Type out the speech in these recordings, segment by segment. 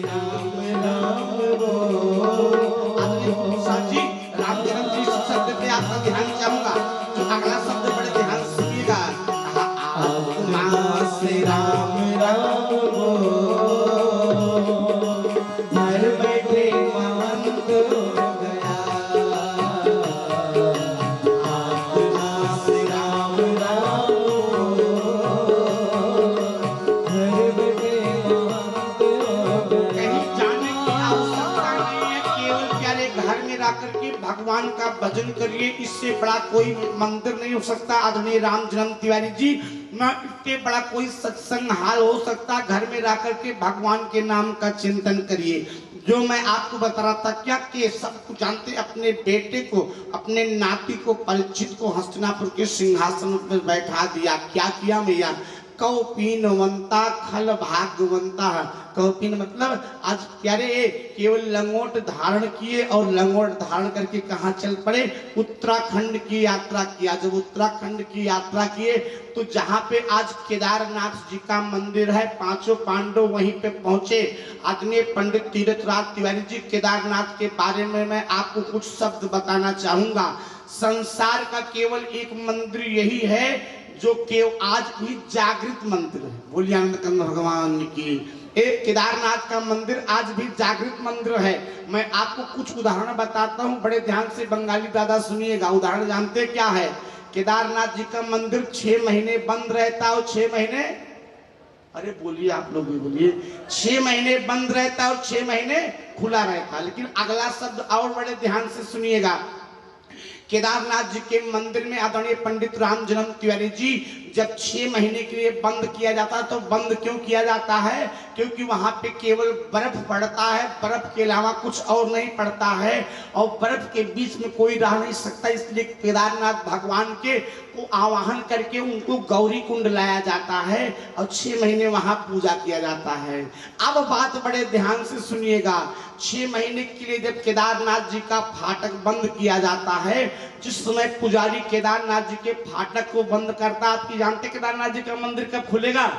राम राम बोल। जी राम जन्म जी शब्द पे आपका ध्यान चाहूंगा। जो अगला शब्द बड़े ध्यान से सुनिएगा। आत्मा से राम राम बोल, घर बैठे महंत हो गया। आत्मा से राम राम बोल, घर बैठे महंत हो गया। कहीं जाने की आवश्यकता नहीं है, केवल प्यारे घर में रह करके भगवान का भजन करिए। इससे बड़ा कोई मंदिर नहीं हो सकता। आदरणीय राम जन्म तिवारी जी, न इससे बड़ा कोई सत्संग हाल हो सकता। घर में रह करके भगवान के नाम का चिंतन करिए। जो मैं आपको बता रहा था क्या कि सब कुछ जानते, अपने बेटे को, अपने नाती को, परीक्षित को हस्तिनापुर के सिंहासन पर बैठा दिया। क्या किया मैया? कौपीनवंता खल भाग्यवंता। कौपीन मतलब आज प्यारे केवल लंगोट धारण किए और लंगोट धारण करके कहाँ चल पड़े? उत्तराखंड की यात्रा किया। जब उत्तराखंड की यात्रा किए तो जहाँ पे आज केदारनाथ जी का मंदिर है, पांचों पांडव वहीं पे पहुंचे। आदरणीय पंडित तीर्थराज तिवारी जी, केदारनाथ के बारे में मैं आपको कुछ शब्द बताना चाहूंगा। संसार का केवल एक मंदिर यही है जो केवल आज भी जागृत मंदिर है। बोलिए आनंद कंद भगवान की। एक केदारनाथ का मंदिर आज भी जागृत मंदिर है। मैं आपको कुछ उदाहरण बताता हूँ, बड़े ध्यान से बंगाली दादा सुनिएगा। उदाहरण जानते क्या है? केदारनाथ जी का मंदिर 6 महीने बंद रहता है और 6 महीने, अरे बोलिए आप लोग भी बोलिए, 6 महीने बंद रहता है और 6 महीने खुला रहता है। लेकिन अगला शब्द और बड़े ध्यान से सुनिएगा। केदारनाथ जी के मंदिर में आदरणीय पंडित राम जन्म तिवारी जी, जब 6 महीने के लिए बंद किया जाता है तो बंद क्यों किया जाता है? क्योंकि वहां पे केवल बर्फ पड़ता है, बर्फ के अलावा कुछ और नहीं पड़ता है और बर्फ के बीच में कोई रह नहीं सकता। इसलिए केदारनाथ भगवान के को आवाहन करके उनको गौरी कुंड लाया जाता है और 6 महीने वहां पूजा किया जाता है। अब बात बड़े ध्यान से सुनिएगा। 6 महीने के लिए जब केदारनाथ जी का फाटक बंद किया जाता है, जिस समय पुजारी केदारनाथ जी के फाटक को बंद करता, आपकी जानते केदारनाथ जी का मंदिर कब खुलेगा?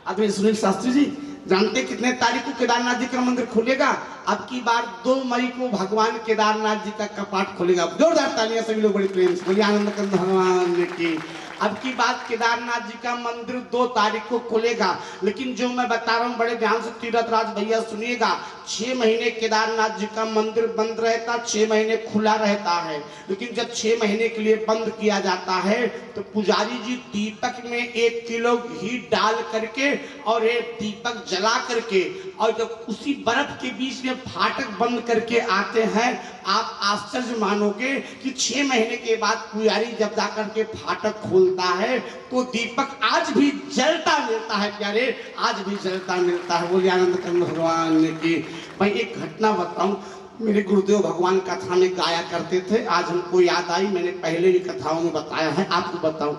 आदमी सुनील शास्त्री जी जानते कितने तारीख को केदारनाथ जी का मंदिर खुलेगा? अब की बार 2 मई को भगवान केदारनाथ जी का कपाट खुलेगा। जोरदार तालियां सभी लोग बड़ी प्रेम से बोलिए आनंद कंद भगवान की। अब की बात केदारनाथ जी का मंदिर 2 तारीख को खुलेगा। लेकिन जो मैं बता रहा हूँ बड़े ध्यान से तीर्थराज भैया सुनिएगा। 6 महीने केदारनाथ जी का मंदिर बंद रहता, 6 महीने खुला रहता है। लेकिन जब 6 महीने के लिए बंद किया जाता है तो पुजारी जी दीपक में 1 किलो घी डाल करके और एक दीपक जला करके, और जब उसी बर्फ के बीच में फाटक बंद करके आते हैं, आप आश्चर्य मानोगे कि 6 महीने के बाद पुजारी जब जाकर के फाटक खोलता है तो दीपक आज भी जलता मिलता है। प्यारे, आज भी जलता मिलता है। बोलिए आनंद कंद भगवान की। मैं एक घटना बताऊं, मेरे गुरुदेव भगवान कथा में गाया करते थे, आज हमको याद आई, मैंने पहले भी कथाओं में बताया है, आपको बताऊं।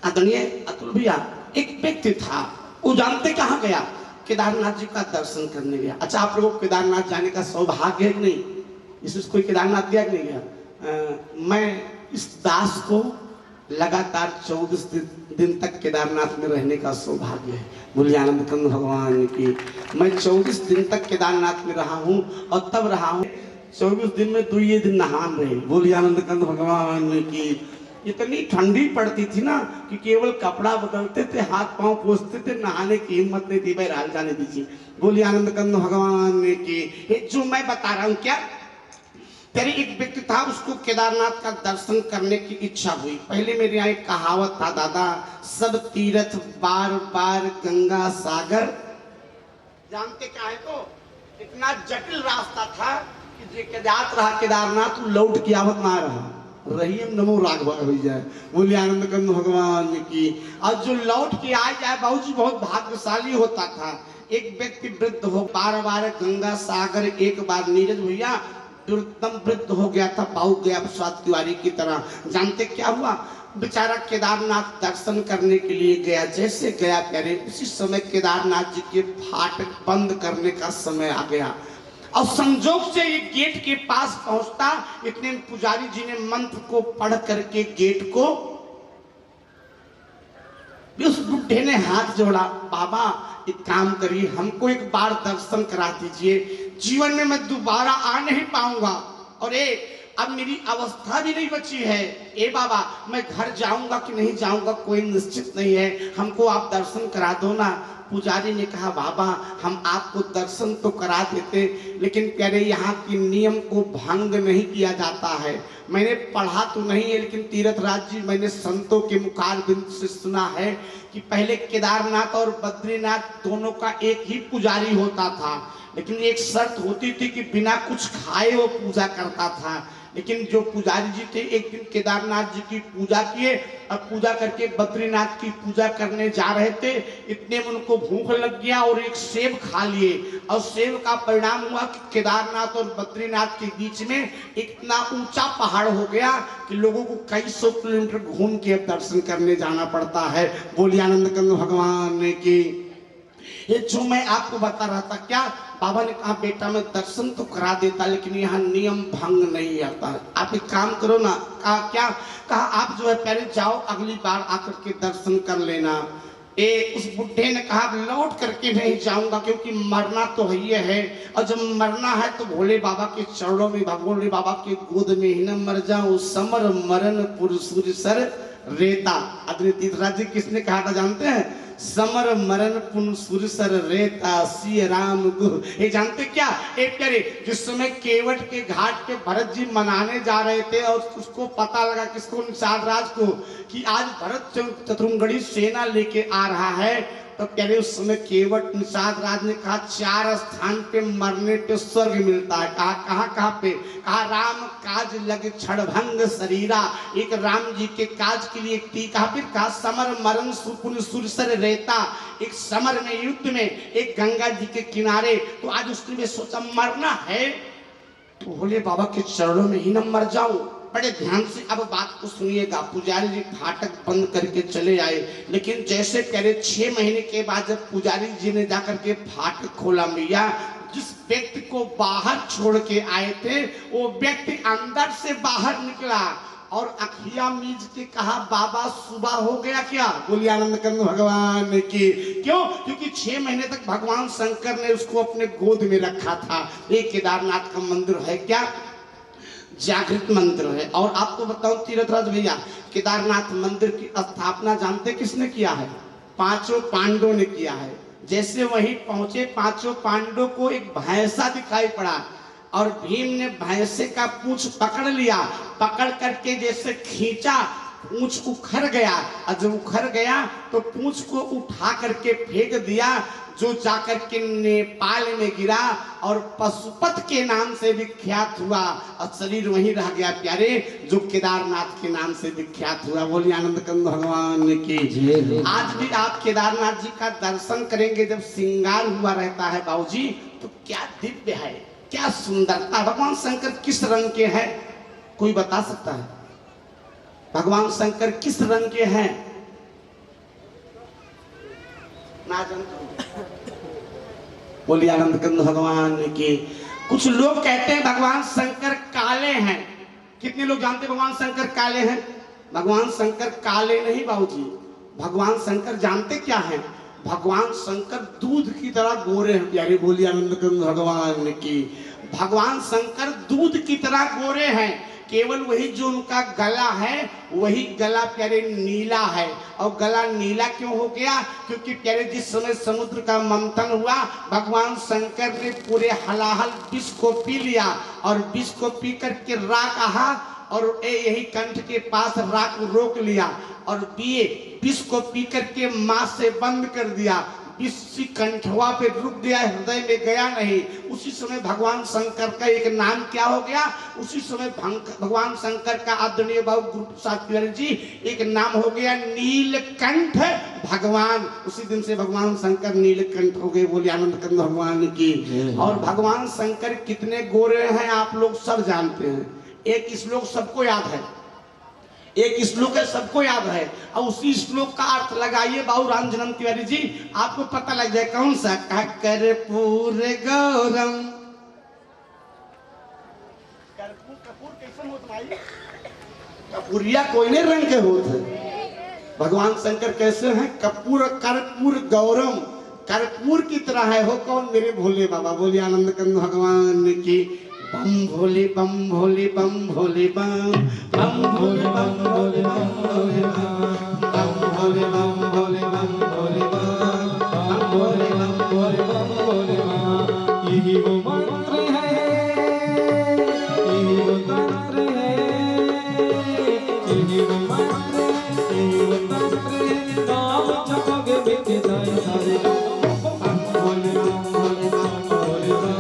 आदरणीय अतुल भैया, एक व्यक्ति था, वो जानते कहाँ गया? केदारनाथ जी का दर्शन करने गया। अच्छा, आप लोगों को केदारनाथ जाने का सौभाग्य है कि नहीं? इसमें कोई केदारनाथ गया कि नहीं गया? मैं इस दास को लगातार 24 दिन तक केदारनाथ में रहने का सौभाग्य है। बोलिए आनंद कंद भगवान की। मैं 24 दिन तक केदारनाथ में रहा हूँ और तब रहा हूँ 24 दिन में 2 दिन नहान रहे। बोलिए आनंद कंद भगवान की। इतनी ठंडी पड़ती थी ना कि केवल कपड़ा बदलते थे, हाथ पांव पोंछते थे, नहाने की हिम्मत नहीं थी। बहरहाल जाने दीजिए। बोलिए आनंद कंद भगवान की। जो मैं बता रहा हूँ क्या, तेरी एक व्यक्ति था, उसको केदारनाथ का दर्शन करने की इच्छा हुई। पहले मेरे यहाँ एक कहावत था दादा, सब तीर्थ बार बार गंगा सागर। जानते क्या है? तो इतना जटिल रास्ता था कि जात रहा केदारनाथ लौट की आवत ना रहा। रही नमो राघव हो जाए। बोलिए आनंद कंद भगवान की। और जो लौट के आ जाए बाबूजी बहुत भाग्यशाली होता था। एक व्यक्ति वृद्ध हो, बार बार गंगा सागर, एक बार नीरज भैया दुर्दम वृद्ध हो गया था, पाऊ गया प्रसाद तिवारी की तरह। जानते क्या हुआ? बेचारा केदारनाथ दर्शन करने के लिए गया। जैसे गया प्यारे, उसी समय केदारनाथ जी के फाटक बंद करने का समय आ गया और संजोग से ये गेट के पास पहुंचता, इतने पुजारी जी ने मंत्र को पढ़ करके गेट को उस बुढ़े ने हाथ जोड़ा, बाबा एक काम करिए, हमको एक बार दर्शन करा दीजिए, जीवन में मैं दोबारा आ नहीं पाऊंगा और अब मेरी अवस्था भी नहीं बची है। बाबा मैं घर जाऊंगा कि नहीं जाऊंगा कोई निश्चित नहीं है, हमको आप दर्शन करा दो ना। पुजारी ने कहा, बाबा हम आपको दर्शन तो करा देते, लेकिन प्यारे यहाँ के नियम को भंग नहीं किया जाता है। मैंने पढ़ा तो नहीं है, लेकिन तीर्थराज जी मैंने संतों के मुखारबिंद से सुना है कि पहले केदारनाथ और बद्रीनाथ दोनों का एक ही पुजारी होता था, लेकिन एक शर्त होती थी कि बिना कुछ खाए वो पूजा करता था। लेकिन जो पुजारी जी थे एक दिन केदारनाथ जी की पूजा किए, अब पूजा करके बद्रीनाथ की पूजा करने जा रहे थे, इतने में उनको भूख लग गया और एक सेब खा लिए, और सेब का परिणाम हुआ कि केदारनाथ और बद्रीनाथ के बीच में इतना ऊंचा पहाड़ हो गया कि लोगों को कई सौ किलोमीटर घूम के दर्शन करने जाना पड़ता है। बोलिए आनंद कंद भगवान की। ये जो मैं आपको बता रहा था, क्या बाबा ने कहा, बेटा मैं दर्शन तो करा देता लेकिन यहाँ नियम भंग नहीं आता, आप एक काम करो ना। कहा क्या? कहा आप जो है पहले जाओ, अगली बार आकर के दर्शन कर लेना। उस बुढ़े ने कहा, लौट करके नहीं जाऊंगा क्योंकि मरना तो है, और जब मरना है तो भोले बाबा के चरणों में, भोले बाबा के गोद में ही न मर जाऊं, समर मरण पुरुष सर रेता। आदरणीय तीर्थराज जी किसने कहा था जानते हैं? समर मरण पुन सुरसर रेता सी राम गुरु। ये जानते क्या? एक प्यारे जिस समय केवट के घाट पे भरत जी मनाने जा रहे थे और उसको पता लगा, किसको? निषाद राज को, कि आज भरत चतुरंगड़ी सेना लेके आ रहा है, तो प्यारे उस समय केवट निषाद राज ने कहा 4 स्थान पे मरने पे स्वर्ग मिलता है। कहा कहाँ पे? कहा राम काज लग क्षणभंग शरीरा, एक राम जी के काज के लिए कहा, फिर कहा समर मरण सुपुन सुरसर रहता, एक समर में युद्ध में एक गंगा जी के किनारे। तो आज उसने सोचा मरना है तो भोले बाबा के चरणों में ही न मर जाऊं। बड़े ध्यान से अब बात को सुनिएगा। पुजारी जी फाटक बंद करके चले आए, लेकिन जैसे कह 6 महीने के बाद जब पुजारी जी ने जाकर के फाटक खोला, भैया जिस व्यक्ति को बाहर छोड़ के आए थे वो व्यक्ति अंदर से बाहर निकला और अखिया मीज के कहा, बाबा सुबह हो गया क्या? बोलिए आनंद कंद भगवान की। क्यों? क्योंकि 6 महीने तक भगवान शंकर ने उसको अपने गोद में रखा था। एक केदारनाथ का मंदिर है क्या? जागृत मंदिर है। और आपको बताऊं तीर्थराज भैया, केदारनाथ मंदिर की स्थापना जानते किसने किया है? 5 पांडवों ने किया है। जैसे वहीं पहुंचे 5 पांडवों को एक भैंसा दिखाई पड़ा और भीम ने भैंसे का पूंछ पकड़ लिया, पकड़ करके जैसे खींचा, पूंछ उखड़ गया, और जब उखड़ गया तो पूंछ को उठा करके फेंक दिया, जो जाकर के नेपाल में गिरा और पशुपत के नाम से विख्यात हुआ, और शरीर वहीं रह गया प्यारे, जो केदारनाथ के नाम से विख्यात हुआ। बोलिए आनंद कंद भगवान की। आज भी आप केदारनाथ जी का दर्शन करेंगे, जब श्रृंगार हुआ रहता है बाबूजी, तो क्या दिव्य है, क्या सुंदरता। भगवान शंकर किस रंग के हैं? कोई बता सकता है? भगवान शंकर किस रंग के हैं? ना जानते? बोलिए आनंद कंद भगवान की। कुछ लोग कहते हैं भगवान शंकर काले हैं। कितने लोग जानते हैं भगवान शंकर काले हैं? भगवान शंकर काले नहीं बाबूजी, भगवान शंकर जानते क्या है? भगवान शंकर दूध की तरह गोरे हैं प्यारे। बोलिए आनंद कंद भगवान की। भगवान शंकर दूध की तरह गोरे हैं, केवल वही जो उनका गला है वही गला प्यारे नीला है। और गला नीला क्यों हो गया? क्योंकि प्यारे जिस समय समुद्र का मंथन हुआ, भगवान शंकर ने पूरे हलाहल विष को पी लिया, और विष को पी करके राख आहा और यही कंठ के पास राख रोक लिया और पिए, विष को पी करके मां से बंद कर दिया, इसी कंठवा पे रुक गया, हृदय में गया नहीं। उसी समय भगवान शंकर का एक नाम क्या हो गया? उसी समय भगवान शंकर का आदरणीय बाबू गुरु प्रसाद तिवारी जी एक नाम हो गया नीलकंठ भगवान। उसी दिन से भगवान शंकर नीलकंठ हो गए। बोलिए आनंद कंद भगवान की। और भगवान शंकर कितने गोरे हैं आप लोग सब जानते हैं। एक श्लोक सबको याद है, एक श्लोक है सबको याद है, और उसी श्लोक का अर्थ लगाइए बाबू राम जन्म तिवारी जी, आपको पता लग जाए कौन सा। कर्पूर गौरम, कपूर कैसन होत भाई? कपूरिया कोई नहीं रंग के होत है। भगवान शंकर कैसे हैं? कपूर कर्पूर गौरम, कर्पूर की तरह है। हो कौन? मेरे भोले बाबा। बोले आनंद कंद भगवान की। बम भोले बम भोले बम भोले बम, बम भोले बम भोले बम भोले बम, बम भोले बम भोले बम भोले बम, बम भोले बम भोले बम भोले बम। यही वो मंत्र है, यही वो तंत्र है, यही वो मंत्र है, यही वो तंत्र है। नाम जपोगे मिट जाए सारे बम भोले बम भोले बम भोले बम,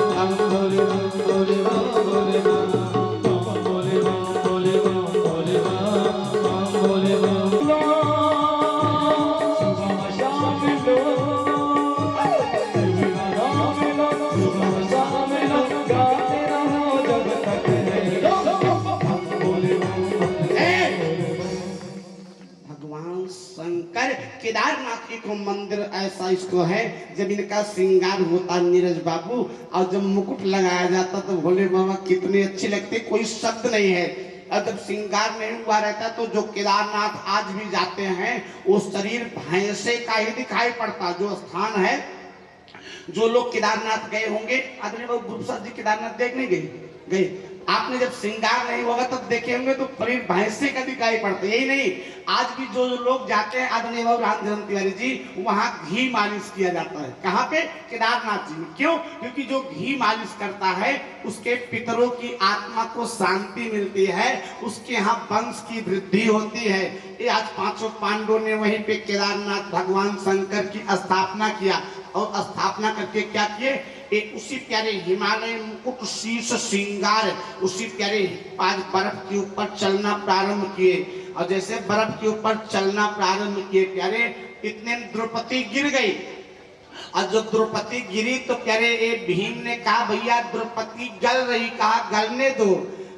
बम भोले बम भोले बम भोले बम, बम भोले बम भोले बम भोले बम, बम भोले बम। सुबह शाम लो, सुबह शाम लो, गाते रहो जब तक है। बम भोले बम। भगवान शंकर केदारनाथ एक मंदिर ऐसा इसको है, जब इनका श्रृंगार होता नीरज बाबू, और जब मुकुट लगाया जाता तो भोले बाबा कितने अच्छे लगते, कोई शब्द नहीं है। और जब श्रृंगार नहीं हुआ रहता तो जो केदारनाथ आज भी जाते हैं वो शरीर भैंसे का ही दिखाई पड़ता। जो स्थान है, जो लोग केदारनाथ गए होंगे, आदमी बाबू गुरु प्रसाद जी केदारनाथ देखने गए, आपने जब श्रृंगार नहीं होगा तब देखे होंगे तो शरीर भैंसे का दिखाई पड़ता। यही नहीं, आज भी जो लोग जाते हैं आदरणीय बाबू रामचंद्र तिवारी जी, वहां घी मालिश किया जाता है। कहाँ पे? केदारनाथ जी में। क्यों? क्योंकि जो घी मालिश करता है उसके पितरों की आत्मा को शांति मिलती है, उसके यहाँ वंश की वृद्धि होती है। ये आज पांचों पांडवों ने वहीं पे केदारनाथ भगवान शंकर की स्थापना किया, और स्थापना करके क्या किए? एक उसी प्यारे हिमालय मुकुट शीर्ष श्रृंगार, उसी प्यारे आज बर्फ के ऊपर चलना प्रारंभ किए। और जैसे बर्फ के ऊपर चलना प्रारंभ किए प्यारे, इतने द्रौपदी गिर गई। और जब द्रौपदी गिरी तो प्यारे ये भीम ने कहा भैया द्रौपदी गल रही, कहा गलने दो।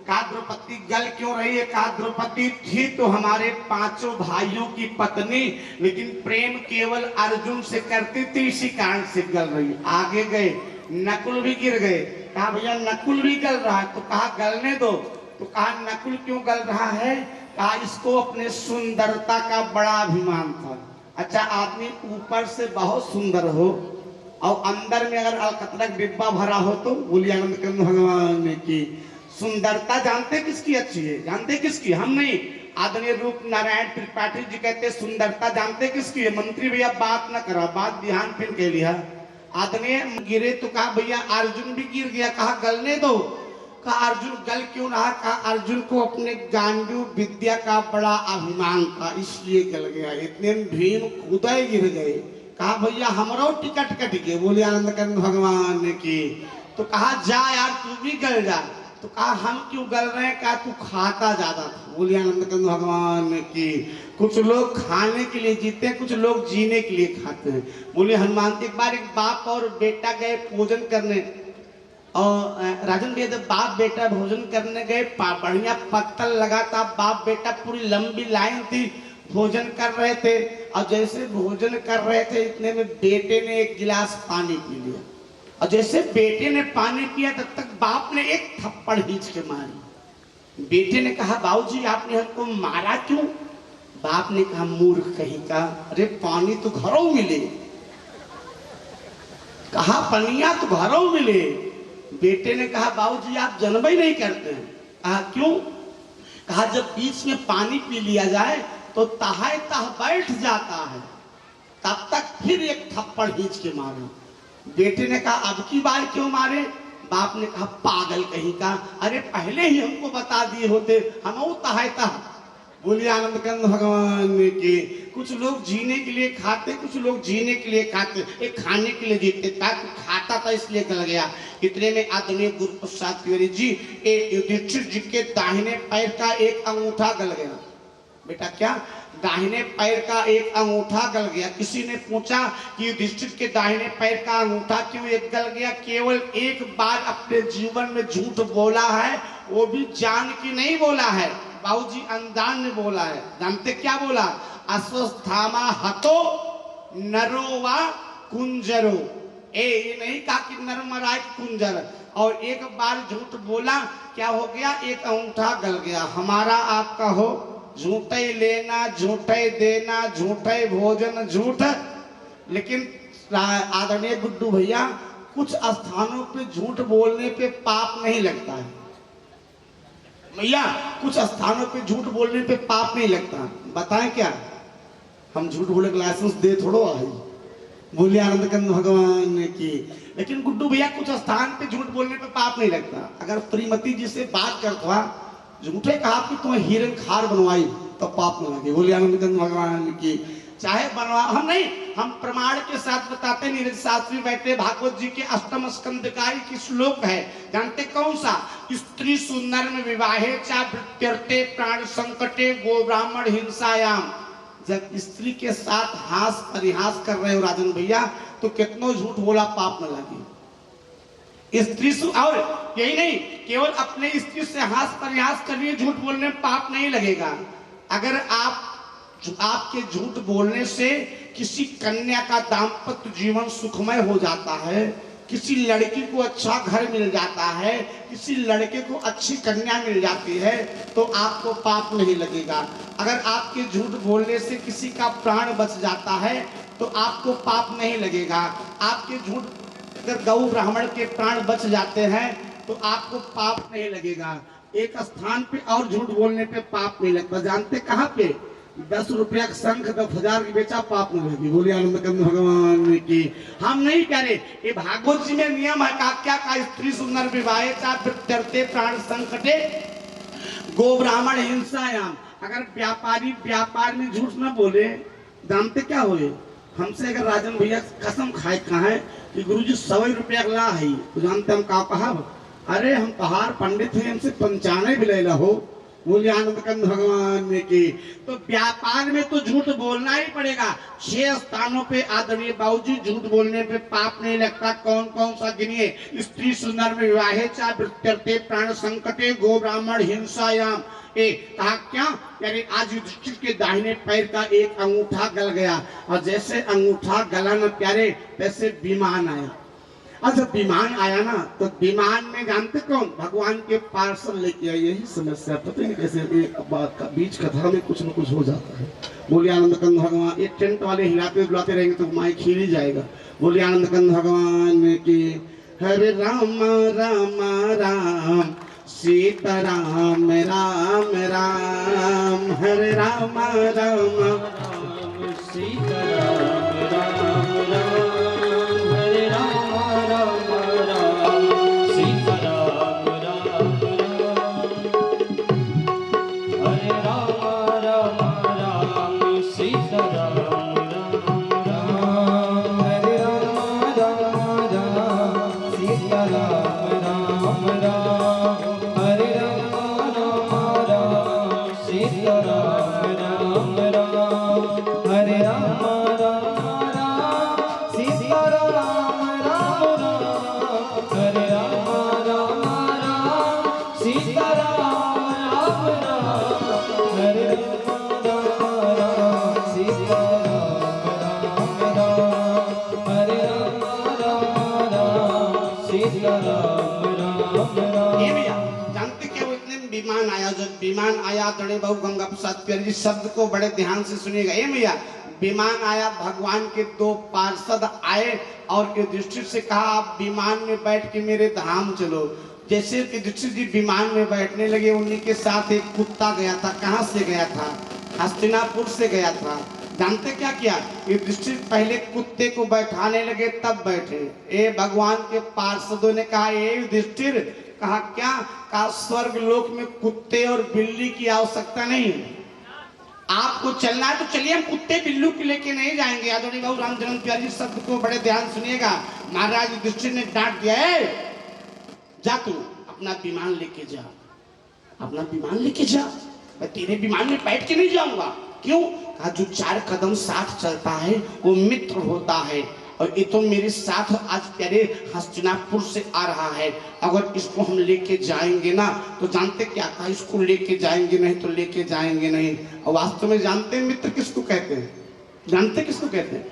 कहा द्रौपदी गल क्यों रही है? कहा द्रौपदी थी तो हमारे पांचों भाइयों की पत्नी, लेकिन प्रेम केवल अर्जुन से करती थी, इसी कारण से गल रही। आगे गए, नकुल भी गिर गए। कहा भैया नकुल भी गल रहा है, तो कहा गलने दो। तो कहा नकुल क्यों गल रहा है? कहा इसको अपने सुंदरता का बड़ा अभिमान था। अच्छा, आदमी ऊपर से बहुत सुंदर हो और अंदर में अगर अलकतरा डिब्बा भरा हो तो बोलिए आनंद कंद भगवान की। सुंदरता जानते किसकी अच्छी है? जानते किसकी? हम नहीं, आदरणीय रूप नारायण त्रिपाठी जी कहते सुंदरता जानते किसकी है? मंत्री भैया बात न करा, बात ध्यान फिर कह लिया। आदरणीय गिरे तो कहा भैया अर्जुन भी गिर गया, कहा गलने दो। कहा अर्जुन गल क्यों रहा? कहा अर्जुन को अपने गांडू विद्या का बड़ा अभिमान था, इसलिए गल गया। इतने भीम खुदाई गिर गए। कहा भैया हमारा टिकट कट गए। बोले आनंद कंद भगवान की। तो कहा जा यार तू भी गल जा। तो कहा हम क्यों गल रहे हैं? कहा तू खाता ज्यादा था। बोले आनंद कंद भगवान की। कुछ लोग खाने के लिए जीते हैं, कुछ लोग जीने के लिए खाते हैं। बोले हनुमान। एक बार एक बाप और बेटा गए भोजन करने, और राजन भैया जब बाप बेटा भोजन करने गए, बढ़िया पत्तल लगा था, बाप बेटा पूरी लंबी लाइन थी, भोजन कर रहे थे। और जैसे भोजन कर रहे थे इतने में बेटे ने एक गिलास पानी पी लिया, और जैसे बेटे ने पानी पिया तब तक बाप ने एक थप्पड़ खींच के मारी। बेटे ने कहा बाबूजी आपने हमको मारा क्यों? बाप ने कहा मूर्ख कहीं का, अरे पानी तो घरों मिले। कहा पनिया तो घरों मिले। बेटे ने कहा बाबूजी आप जन्म ही नहीं करते हैं। कहा क्यों? कहा जब बीच में पानी पी लिया जाए तो तहाय तह बैठ जाता है, तब तक फिर एक थप्पड़ खींच के मारो। बेटे ने कहा अब की बार क्यों मारे? बाप ने कहा पागल कहीं का, अरे पहले ही हमको बता दिए होते, हम तहाय तह। बोलिए आनंद कंद भगवान की। कुछ लोग जीने के लिए खाते, कुछ लोग जीने के लिए खाते, एक खाने के लिए जीते। खाता था इसलिए गल गया। इतने में आदरणीय गुरु प्रसाद तिवारी जी युधिष्ठिर जी के दाहिने पैर का एक अंगूठा गल गया। बेटा क्या? दाहिने पैर का एक अंगूठा गल गया। किसी ने पूछा कि युधिष्ठिर के दाहिने पैर का अंगूठा क्यों एक गल गया? केवल एक बार अपने जीवन में झूठ बोला है, वो भी जान के नहीं बोला है, बाबूजी अनजान ने बोला है। जानते क्या बोला? अश्वस्थामा हतो नरो वा कुंजरो। ये नहीं कहा कि नर मराए कुंजर। और एक बार झूठ बोला, क्या हो गया? एक अंगूठा गल गया। हमारा आपका हो झूठे लेना, झूठे देना, झूठे भोजन, झूठ। लेकिन आदरणीय गुड्डू भैया, कुछ स्थानों पे झूठ बोलने पे पाप नहीं लगता है भैया, कुछ स्थानों पे झूठ बोलने पे पाप नहीं लगता। बताएं क्या? हम झूठ बोले का लाइसेंस दे थोड़ो आई, बोलिए आनंद कंद भगवान की। लेकिन गुड्डू भैया, कुछ स्थान पे झूठ बोलने पे पाप नहीं लगता। अगर श्रीमती जी से बात करता झूठे कहा कि तुम्हें हिरण खार बनवाई तो पाप न लगे, बोलिए आनंद कंद भगवान की। चाहे बनवा, हम नहीं, हम प्रमाण के साथ बताते। नीरज शास्त्री बैठे, भागवत जी के अष्टम स्कंद का एक श्लोक है, जानते कौन सा? स्त्री सुंदर में विवाहे चा वृत्यर्थे प्राण संकटे गो ब्राह्मण हिंसायाम। जब स्त्री के साथ हास परिहास कर रहे हो राजन भैया, तो कितनो झूठ बोला पाप न लगे। स्त्री और यही नहीं, केवल अपने स्त्री से हास परिहास कर रही है, झूठ बोलने में पाप नहीं लगेगा। अगर आपके झूठ बोलने से किसी कन्या का दाम्पत्य जीवन सुखमय हो जाता है, किसी लड़की को अच्छा घर मिल जाता है, किसी लड़के को अच्छी कन्या मिल जाती है, तो आपको पाप नहीं लगेगा। अगर आपके झूठ बोलने से किसी का प्राण बच जाता है तो आपको पाप नहीं लगेगा। आपके झूठ, अगर गौ ब्राह्मण के प्राण बच जाते हैं तो आपको पाप नहीं लगेगा। एक स्थान पे और झूठ बोलने पे पाप नहीं लगता, जानते कहाँ पे? 10 रुपया का शंख 10,000 की बेचा पाप नहीं लगी, बोलिए आनंद कंद भगवान की। हम नहीं कह रहे, ये भागवत जी में नियम है क्या का? स्त्री सुंदर विवाहे चा वृत्यर्थे प्राण संकटे गो ब्राह्मण हिंसायाम। अगर व्यापारी व्यापार में झूठ न बोले, जानते क्या हुए? हमसे अगर राजन भैया कसम खाए कहा है कि गुरुजी 100 रुपया ला है, तो जानते हम कहा? अरे हम पहाड़ पंडित हैं, हमसे 95 भी ले हो, बोलिए आनंद कंद भगवान की। तो व्यापार में तो झूठ बोलना ही पड़ेगा। 6 स्थानों पे आदरणीय बाबूजी झूठ बोलने पे पाप नहीं लगता। कौन कौन सा गिनिए? स्त्री सुंदर में विवाहे चा वृत्यर्थे प्राण संकटे गो ब्राह्मण हिंसायाम। कहा क्या? यानी आज युधिष्ठिर के दाहिने पैर का एक अंगूठा गल गया, और जैसे अंगूठा गला न प्यारे, वैसे विमान आया। और जब विमान आया ना, तो विमान में जानते कौन? भगवान के पार्सल लेके आए। यही समस्या, पता नहीं कैसे बीच कथा में कुछ न कुछ हो जाता है। बोलिए आनंद कंद भगवान। ये टेंट वाले हिलाते बुलाते रहेंगे तो माइक हिल ही जाएगा। बोलिए आनंद कंद भगवान की। हरे राम राम राम सीता राम राम राम, हरे राम राम राम सीता राम राम राम, हरे राम राम राम सीता राम राम राम, हरे राम राम राम सीता राम राम राम, हरे राम राम राम सीता राम राम राम, हरे राम राम राम सीता राम राम राम, हरे राम राम राम सीता राम राम राम, हरे राम राम राम सीता राम राम राम, हरे राम राम सीता राम राम राम, हरे राम राम सीता राम राम राम। ये भैया जानते क्या, वो इतने में विमान आया। जब विमान आया, तड़े बहु गंगा प्रसाद प्यारे जी शब्द को बड़े ध्यान से सुनिएगा। ये भैया विमान आया, भगवान के 2 पार्षद आए और युधिष्ठिर से कहा आप विमान में बैठ के मेरे धाम चलो। जैसे युधिष्ठिर जी विमान में बैठने लगे, उन्हीं के साथ एक कुत्ता गया था। कहाँ से गया था? हस्तिनापुर से गया था। जानते क्या किया? युधिष्ठिर पहले कुत्ते को बैठाने लगे, तब बैठे। ए भगवान के पार्षदों ने कहा ए युधिष्ठिर, कहा क्या? कहा स्वर्ग लोक में कुत्ते और बिल्ली की आवश्यकता नहीं है। आपको चलना है तो चलिए, हम कुत्ते बिल्लू के लेके नहीं जाएंगे। आदरणीय बाबू रामचंद्र प्यारे जी शब्द को बड़े ध्यान सुनिएगा। महाराज युधिष्ठिर ने डांट दिया, जा तू अपना विमान लेके जा, अपना विमान लेके जा। मैं तेरे विमान में बैठ के नहीं जाऊंगा। क्यों? कहा जो 4 कदम साथ चलता है वो मित्र होता है, और ये तो मेरे साथ आज तेरे हस्तिनापुर से आ रहा है। अगर इसको हम लेके जाएंगे ना, तो जानते क्या था? इसको लेके जाएंगे नहीं तो लेके जाएंगे नहीं। और वास्तव में जानते हैं मित्र किसको कहते हैं? जानते किसको कहते हैं?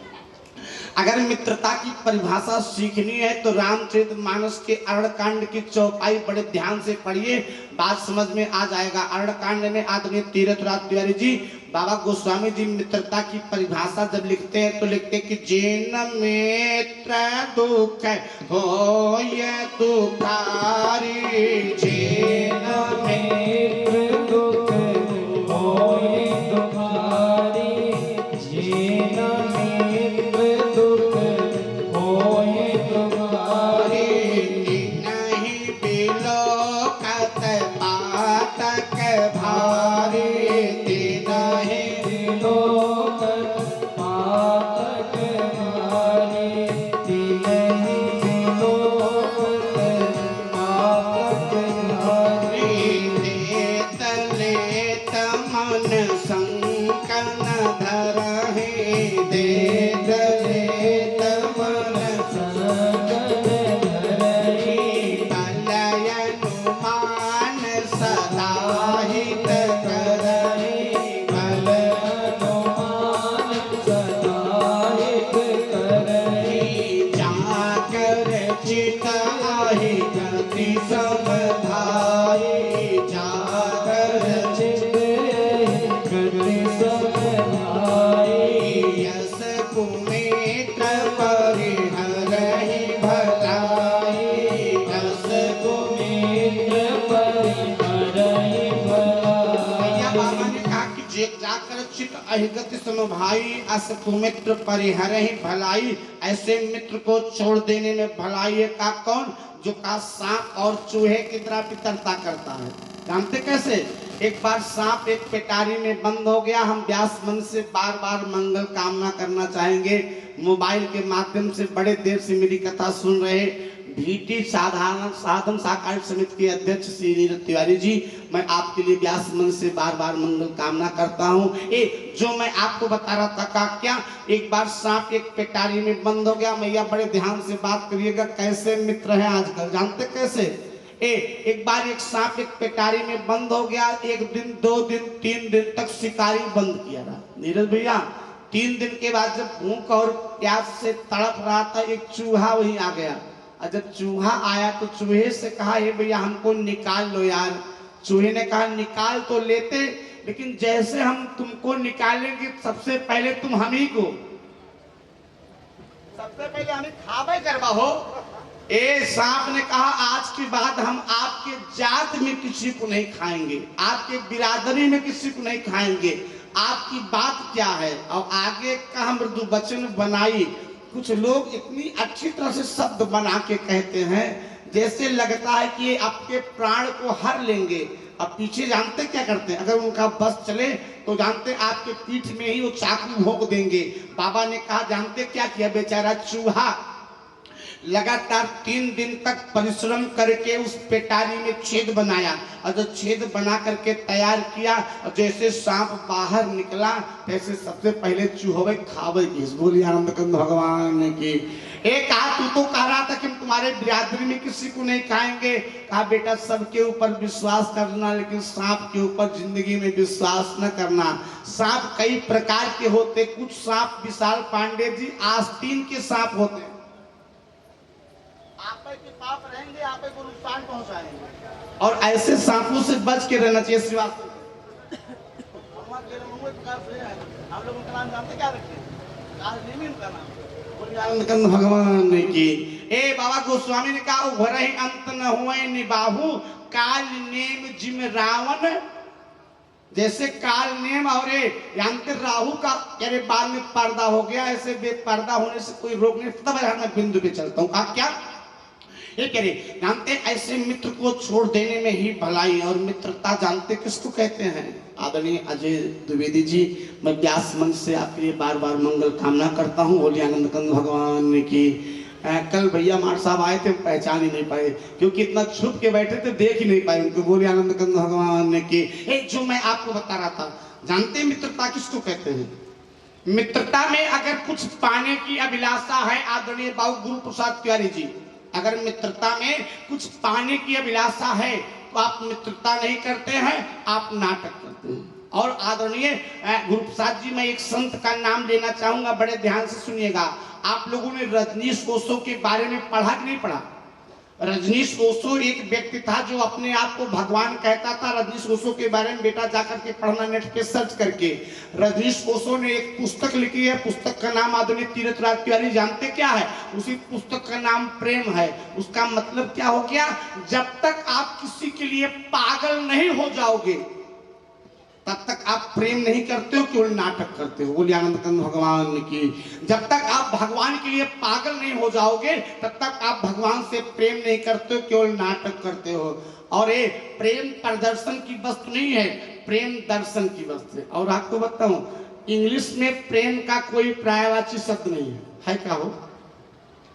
अगर मित्रता की परिभाषा सीखनी है तो रामचरितमानस के अरण्यकांड की चौपाई बड़े ध्यान से पढ़िए, बात समझ में आ जाएगा। अरण्यकांड में आदरणीय तीर्थराज तिवारी जी, बाबा गोस्वामी जी मित्रता की परिभाषा जब लिखते हैं तो लिखते हैं कि जेन मित्र दुख हो ये दुखारी, जेन मित्र दुख होए दुखारी, जेन मित्र दुख होए दुखारी, नहीं बिलोकत पातक भारी, नहीं लोक पातक भारी, तिलहि लोक पातक भारी, लेत लेत मन संकन धरहि, देत लेत मन संकन धरहि, बलयनुमान सदा हित करहि, अनुमान सदा हित करहि, जाकर चित आहि गति समधाई, जाकर चित गति समधाई, यस कुमित्र परिहरहि भलाई, यस मित्र परिहरहि भलाई। भैया बाबा ने कहा कि जाकर चित अहिगति समभाई, अस कुमित्र परिहरहि भलाई, ऐसे मित्र को छोड़ देने में भलाई है। का कौन? जो का सांप और चूहे की तरह पितरता करता है। जानते कैसे? एक बार सांप एक पेटारी में बंद हो गया। हम व्यास मन से बार बार मंगल कामना करना चाहेंगे। मोबाइल के माध्यम से बड़े देर से मेरी कथा सुन रहे भीटी साधन सहकारी समिति के अध्यक्ष श्री नीरज तिवारी जी, मैं आपके लिए व्यास मन से बार बार मंगल कामना करता हूँ। जो मैं आपको बता रहा था का क्या, एक बार सांप एक पेटारी में बंद हो गया। मैया बड़े ध्यान से बात करिएगा, कैसे मित्र हैं आजकल, जानते कैसे? एक बार एक सांप एक पेटारी में बंद हो गया। एक दिन, 2 दिन, 3 दिन तक शिकारी बंद किया रहा। नीरज भैया, 3 दिन के बाद जब भूख और प्यास से तड़प रहा था, एक चूहा वहीं आ गया। और जब चूहा आया तो चूहे से कहा, हे भैया हमको निकाल लो यार। चूहे ने कहा निकाल तो लेते, लेकिन जैसे हम तुमको निकालेंगे सबसे पहले तुम हम ही को, सबसे पहले हमें खावे करवा हो। सांप ने कहा आज के बाद हम आपके जात में किसी को नहीं खाएंगे, आपके बिरादरी में किसी को नहीं खाएंगे, आपकी बात क्या है? और आगे का मृदु वचन बनाई। कुछ लोग इतनी अच्छी तरह से शब्द बना के कहते हैं जैसे लगता है कि ये आपके प्राण को हर लेंगे। अब पीछे जानते क्या करते हैं? अगर उनका बस चले तो जानते आपके पीठ में ही वो चाकू भोंक देंगे। बाबा ने कहा जानते क्या किया? बेचारा चूहा लगातार 3 दिन तक परिश्रम करके उस पेटारी में छेद बनाया, और जो छेद बना करके तैयार किया, और जैसे सांप बाहर निकला तैसे सबसे पहले चूहे खावे की। बोली आनंद कंद भगवान की। एक कहा तू तो कह रहा था कि हम तुम्हारे बिरादरी में किसी को नहीं खाएंगे। कहा बेटा सबके ऊपर विश्वास करना, लेकिन सांप के ऊपर जिंदगी में विश्वास न करना। सांप कई प्रकार के होते। कुछ सांप विशाल पांडे जी आस्तीन के सांप होते, आप के पाप रहेंगे, आप को नुकसान पहुंचाएंगे, और ऐसे सांपों से बच के रहना चाहिए। श्रीवास्तव हम लोग उनका नाम जानते क्या रखते हैं? भगवान की। बाबा गोस्वामी ने कहा उभर ही अंत न हुए निबाहु, काल नेम जिम रावण। जैसे काल नेम और जानते राहु का यारे बाद में पर्दा हो गया, ऐसे बेपर्दा होने से कोई रोक नहीं। तब मैं बिंदु पे चलता हूँ। कहा क्या ये कह रहे? जानते ऐसे मित्र को छोड़ देने में ही भलाई। और मित्रता जानते किसको कहते हैं? आदरणीय अजय द्विवेदी जी, मैं व्यास मंच से आपके लिए बार बार मंगल कामना करता हूँ। बोलिए आनंद कंद भगवान की। कल भैया मार साहब आए थे, पहचान ही नहीं पाए क्योंकि इतना छुप के बैठे थे, देख ही नहीं पाए उनको। बोलिए आनंद कंद भगवान की। जो मैं आपको बता रहा था, जानते मित्रता किसको कहते हैं? मित्रता में अगर कुछ पाने की अभिलाषा है, आदरणीय बाबू गुरु प्रसाद तिवारी जी, अगर मित्रता में कुछ पाने की अभिलाषा है तो आप मित्रता नहीं करते हैं, आप नाटक करते हैं। और आदरणीय गुरु प्रसाद जी, मैं एक संत का नाम लेना चाहूंगा, बड़े ध्यान से सुनिएगा। आप लोगों ने रजनीश ओशो के बारे में पढ़ा कि नहीं पढ़ा? रजनीश ओशो एक व्यक्ति था जो अपने आप को भगवान कहता था। रजनीश ओशो के बारे में बेटा जाकर के पढ़ना, नेट पे सर्च करके। रजनीश ओशो ने एक पुस्तक लिखी है, पुस्तक का नाम आदरणीय तीरथराज तिवारी जानते क्या है? उसी पुस्तक का नाम प्रेम है। उसका मतलब क्या हो गया? जब तक आप किसी के लिए पागल नहीं हो जाओगे तब तक आप प्रेम नहीं करते हो, केवल नाटक करते हो। बोलिए आनंद कंद भगवान की। जब तक आप भगवान के लिए पागल नहीं हो जाओगे तब तक आप भगवान से प्रेम नहीं करते हो, केवल नाटक करते हो। और ये प्रेम प्रदर्शन की वस्तु नहीं है, प्रेम दर्शन की वस्तु है। और आपको बताऊं, इंग्लिश में प्रेम का कोई पर्यायवाची शब्द नहीं है क्या हो?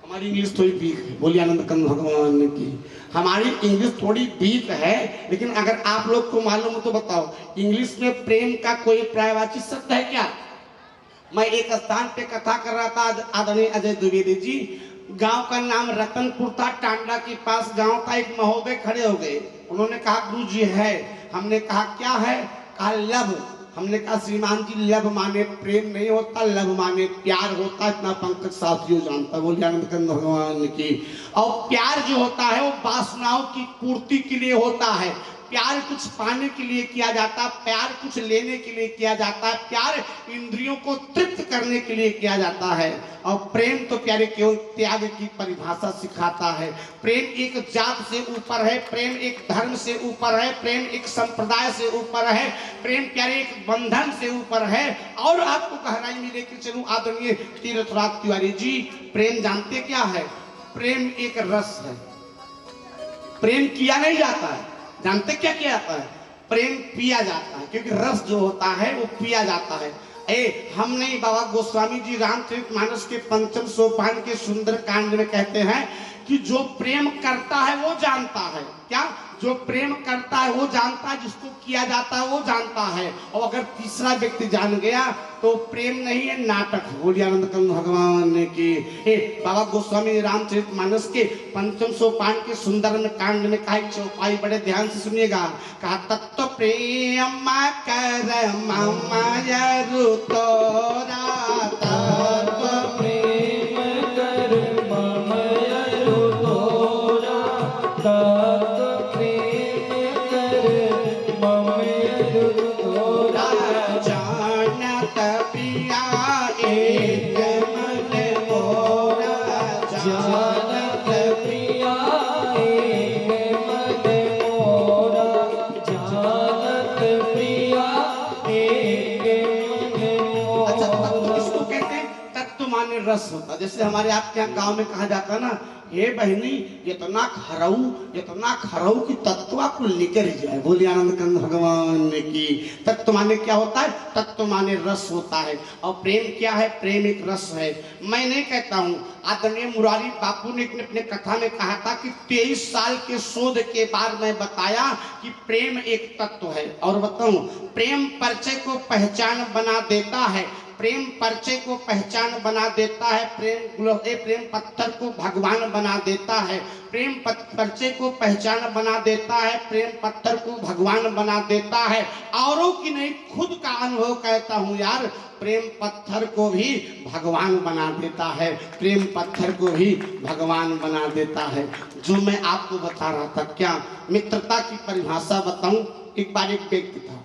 हमारी इंग्लिश थोड़ी वीक है। बोलिए आनंद कंद भगवान की। हमारी इंग्लिश थोड़ी वीक है, लेकिन अगर आप लोग को मालूम हो तो बताओ, इंग्लिश में प्रेम का कोई पर्यायवाची शब्द है क्या? मैं एक स्थान पे कथा कर रहा था, आदरणीय अजय द्विवेदी जी, गांव का नाम रतनपुर था, टांडा के पास गांव था। एक महोदय खड़े हो गए, उन्होंने कहा गुरु जी है। हमने कहा क्या है? कहा लव। हमने कहा श्रीमान जी, लव माने प्रेम नहीं होता, लव माने प्यार होता। इतना पंकज शास्त्री जानता। बोलिए आनंद कंद भगवान की। और प्यार जो होता है वो वासनाओं की पूर्ति के लिए होता है। प्यार कुछ पाने के लिए किया जाता है, प्यार कुछ लेने के लिए किया जाता है, प्यार इंद्रियों को तृप्त करने के लिए किया जाता है। और प्रेम तो प्यारे केवल त्याग की परिभाषा सिखाता है। प्रेम एक जात से ऊपर है, प्रेम एक धर्म से ऊपर है, प्रेम एक संप्रदाय से ऊपर है, प्रेम प्यारे एक बंधन से ऊपर है। और आपको गहराई में लेकर चलूं, आदरणीय तीरथराज तिवारी जी, प्रेम जानते क्या है? प्रेम एक रस है। प्रेम किया नहीं जाता है, जानते क्या किया जाता है? प्रेम पिया जाता है, क्योंकि रस जो होता है वो पिया जाता है। हम नहीं, बाबा गोस्वामी जी रामचरितमानस के पंचम सोपान के सुंदर कांड में कहते हैं कि जो प्रेम करता है वो जानता है। क्या? जो प्रेम करता है वो जानता है, जिसको किया जाता है वो जानता है। और अगर तीसरा व्यक्ति जान गया तो प्रेम नहीं है, नाटक। बोलिए आनंद कंद भगवान की। बाबा गोस्वामी रामचरितमानस के पंचम सोपान के सुंदर में कांड में कहा, चौपाई बड़े ध्यान से सुनिएगा। कहा तत्व प्रेम कर माया रुतोरा, तत्व प्रेम कर माया रुतोरा, तत्व प्रेम कर माया रुतोरा। जानत पिया एक मन मोरा, जानत प्रिया एक मन मोरा, जानत प्रिया एक मन अच्छा, तत्व मोरा। किसको कहते हैं? तत्व माने रस होता। जैसे हमारे आपके यहाँ गांव में कहा जाता है ना, हे बहनी इतना खरऊ की तत्व को लेकर जाए। बोलिए आनंद कंद भगवान की। तत्व माने क्या होता है? तत्व माने रस होता है। और प्रेम क्या है? प्रेम एक रस है। मैं नहीं कहता हूँ, आदरणीय मुरारी बापू ने अपने कथा में कहा था कि 23 साल के शोध के बाद मैं बताया कि प्रेम एक तत्व है। और बताऊं, प्रेम परिचय को पहचान बना देता है, प्रेम परिचय को पहचान बना देता है, प्रेम पत्थर को भगवान बना देता है, प्रेम परिचय को पहचान बना देता है, प्रेम पत्थर को भगवान बना देता है। औरों की नहीं, खुद का अनुभव कहता हूँ यार, प्रेम पत्थर को भी भगवान बना देता है, प्रेम पत्थर को भी भगवान बना देता है। जो मैं आपको बता रहा था, क्या मित्रता की परिभाषा बताऊं? एक बार एक व्यक्ति था,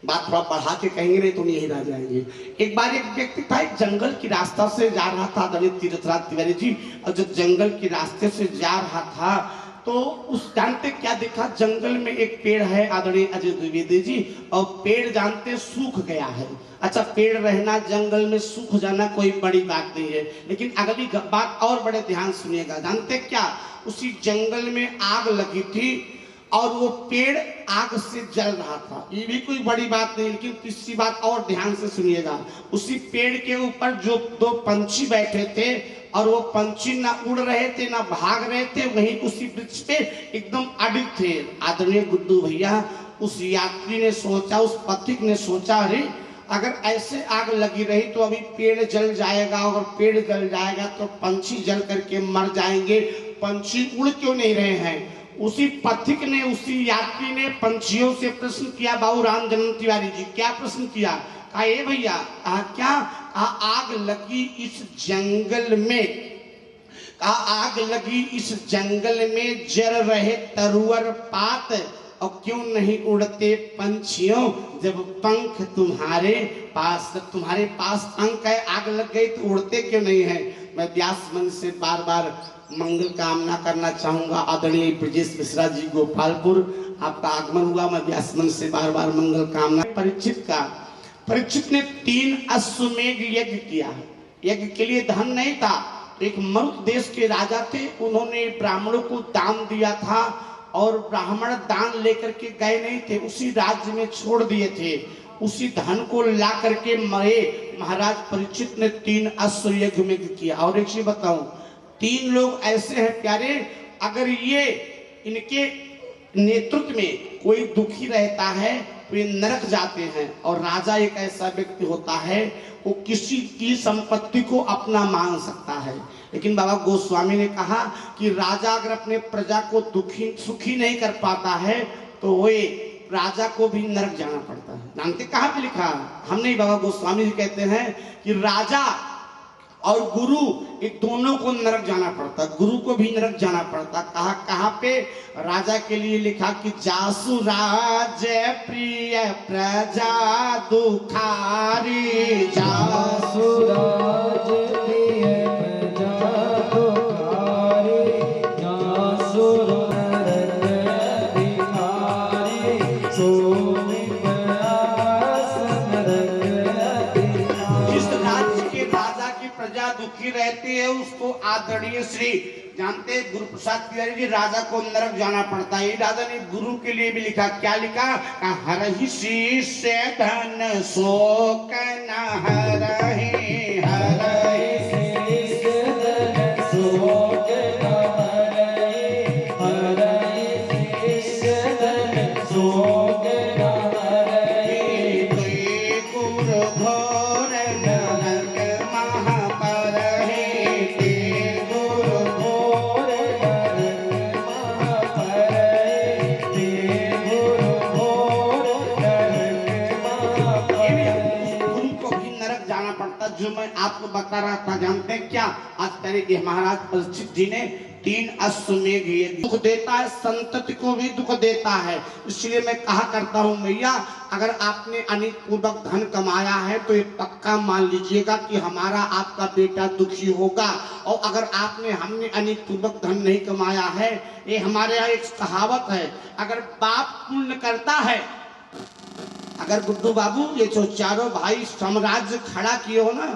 बात थोड़ा बढ़ा के कहेंगे नहीं तो यही रह जाएंगे। एक बार एक व्यक्ति था, एक जंगल की रास्ता से जा रहा था, आदरणीय तीरथराज तिवारी जी। और जब जंगल के रास्ते से जा रहा था तो उस जानते क्या देखा? जंगल में एक पेड़ है, आदरणीय अजय द्विवेदी जी, और पेड़ जानते सूख गया है। अच्छा, पेड़ रहना, जंगल में सूख जाना कोई बड़ी बात नहीं है, लेकिन अगली बात और बड़े ध्यान सुनिएगा। जानते क्या? उसी जंगल में आग लगी थी और वो पेड़ आग से जल रहा था। ये भी कोई बड़ी बात नहीं, लेकिन तीसरी बात और ध्यान से सुनिएगा। उसी पेड़ के ऊपर जो 2 पंछी बैठे थे, और वो पंछी ना उड़ रहे थे ना भाग रहे थे, वहीं उसी वृक्ष पे एकदम अडिग थे। आदरणीय गुड्डू भैया, उस यात्री ने सोचा, उस पथिक ने सोचा, अरे अगर ऐसे आग लगी रही तो अभी पेड़ जल जाएगा, और पेड़ जल जाएगा तो पंछी जल करके मर जाएंगे। पंछी उड़ क्यों नहीं रहे हैं? उसी पथिक ने, उसी यात्री ने पंछियों से प्रश्न किया, बाबू राम जन्म तिवारी जी। क्या प्रश्न किया? कहा ए भैया, कहा क्या? कहा आग लगी इस जंगल में, कहा आग लगी इस जंगल में जल रहे तरुअर पात, और क्यों नहीं उड़ते पंछियों जब पंख तुम्हारे पास, जब तुम्हारे पास पंख है, आग लग गई तो उड़ते क्यों नहीं है? मैं व्यास मंच से बार बार मंगल कामना करना चाहूंगा। आदरणीय ब्रजेश मिश्रा जी गोपालपुर, आपका आगमन हुआ, मैं व्यास मंच से बार बार मंगल कामना। परीक्षित का, परीक्षित ने 3 अश्वमेध यज्ञ किया। यज्ञ के लिए धन नहीं था, एक मरुत देश के राजा थे, उन्होंने ब्राह्मणों को दान दिया था, और ब्राह्मण दान लेकर के गए नहीं थे, उसी राज्य में छोड़ दिए थे। उसी धन को ला करके मरे महाराज परीक्षित ने 3 अश्वमेध यज्ञ किया। और एक चीज बताऊं, 3 लोग ऐसे हैं प्यारे, अगर ये इनके नेतृत्व में कोई दुखी रहता है तो ये नरक जाते हैं। और राजा एक ऐसा व्यक्ति होता है, वो किसी की संपत्ति को अपना मान सकता है। लेकिन बाबा गोस्वामी ने कहा कि राजा अगर अपने प्रजा को दुखी सुखी नहीं कर पाता है तो वो राजा को भी नरक जाना पड़ता है। जानते कहाँ पे लिखा? हम नहीं, बाबा गोस्वामी जी कहते हैं कि राजा और गुरु, ये दोनों को नरक जाना पड़ता, गुरु को भी नरक जाना पड़ता। कहा कहाँ पे? राजा के लिए लिखा कि जासु राज प्रिय प्रजा दुखारी, जासु राज प्रिय प्रजा दुखारी, जासु नरक भिखारी, सोनि प्यास नरक भिखारी। जिस राज्य के राजा की प्रजा दुखी रहती है उसको आदरणीय श्री, जानते गुरु प्रसाद तिवारी जी, राजा को नरक जाना पड़ता है। राजा ने गुरु के लिए भी लिखा, क्या लिखा? हरहि शीश धन शोक न हरहि, हरहि शीश धन शोक न हरहि, हरहि शीश धन शोक न हरहि। तुई गुरु घोर नरक महापरहि, ते गुरु घोर नरक महापरहि, ते गुरु घोर नरक महापरहि। गुरु को भी नरक जाना पड़ता, जो मैं आपको बता रहा था। जानते हैं क्या? आज तरीके महाराज परीक्षित जी ने 3 अश्वमेध यज्ञ दुख देता है, संतति को भी दुख देता है। इसलिए मैं कहा करता हूँ भैया, अगर आपने अनित पूर्वक धन कमाया है तो ये पक्का मान लीजिएगा कि हमारा आपका बेटा दुखी होगा। और अगर आपने हमने अनित पूर्वक धन नहीं कमाया है, ये हमारे यहाँ एक कहावत है, अगर बाप पुण्य करता है, अगर गुड्डू बाबू ये जो चारों भाई साम्राज्य खड़ा किए हो ना,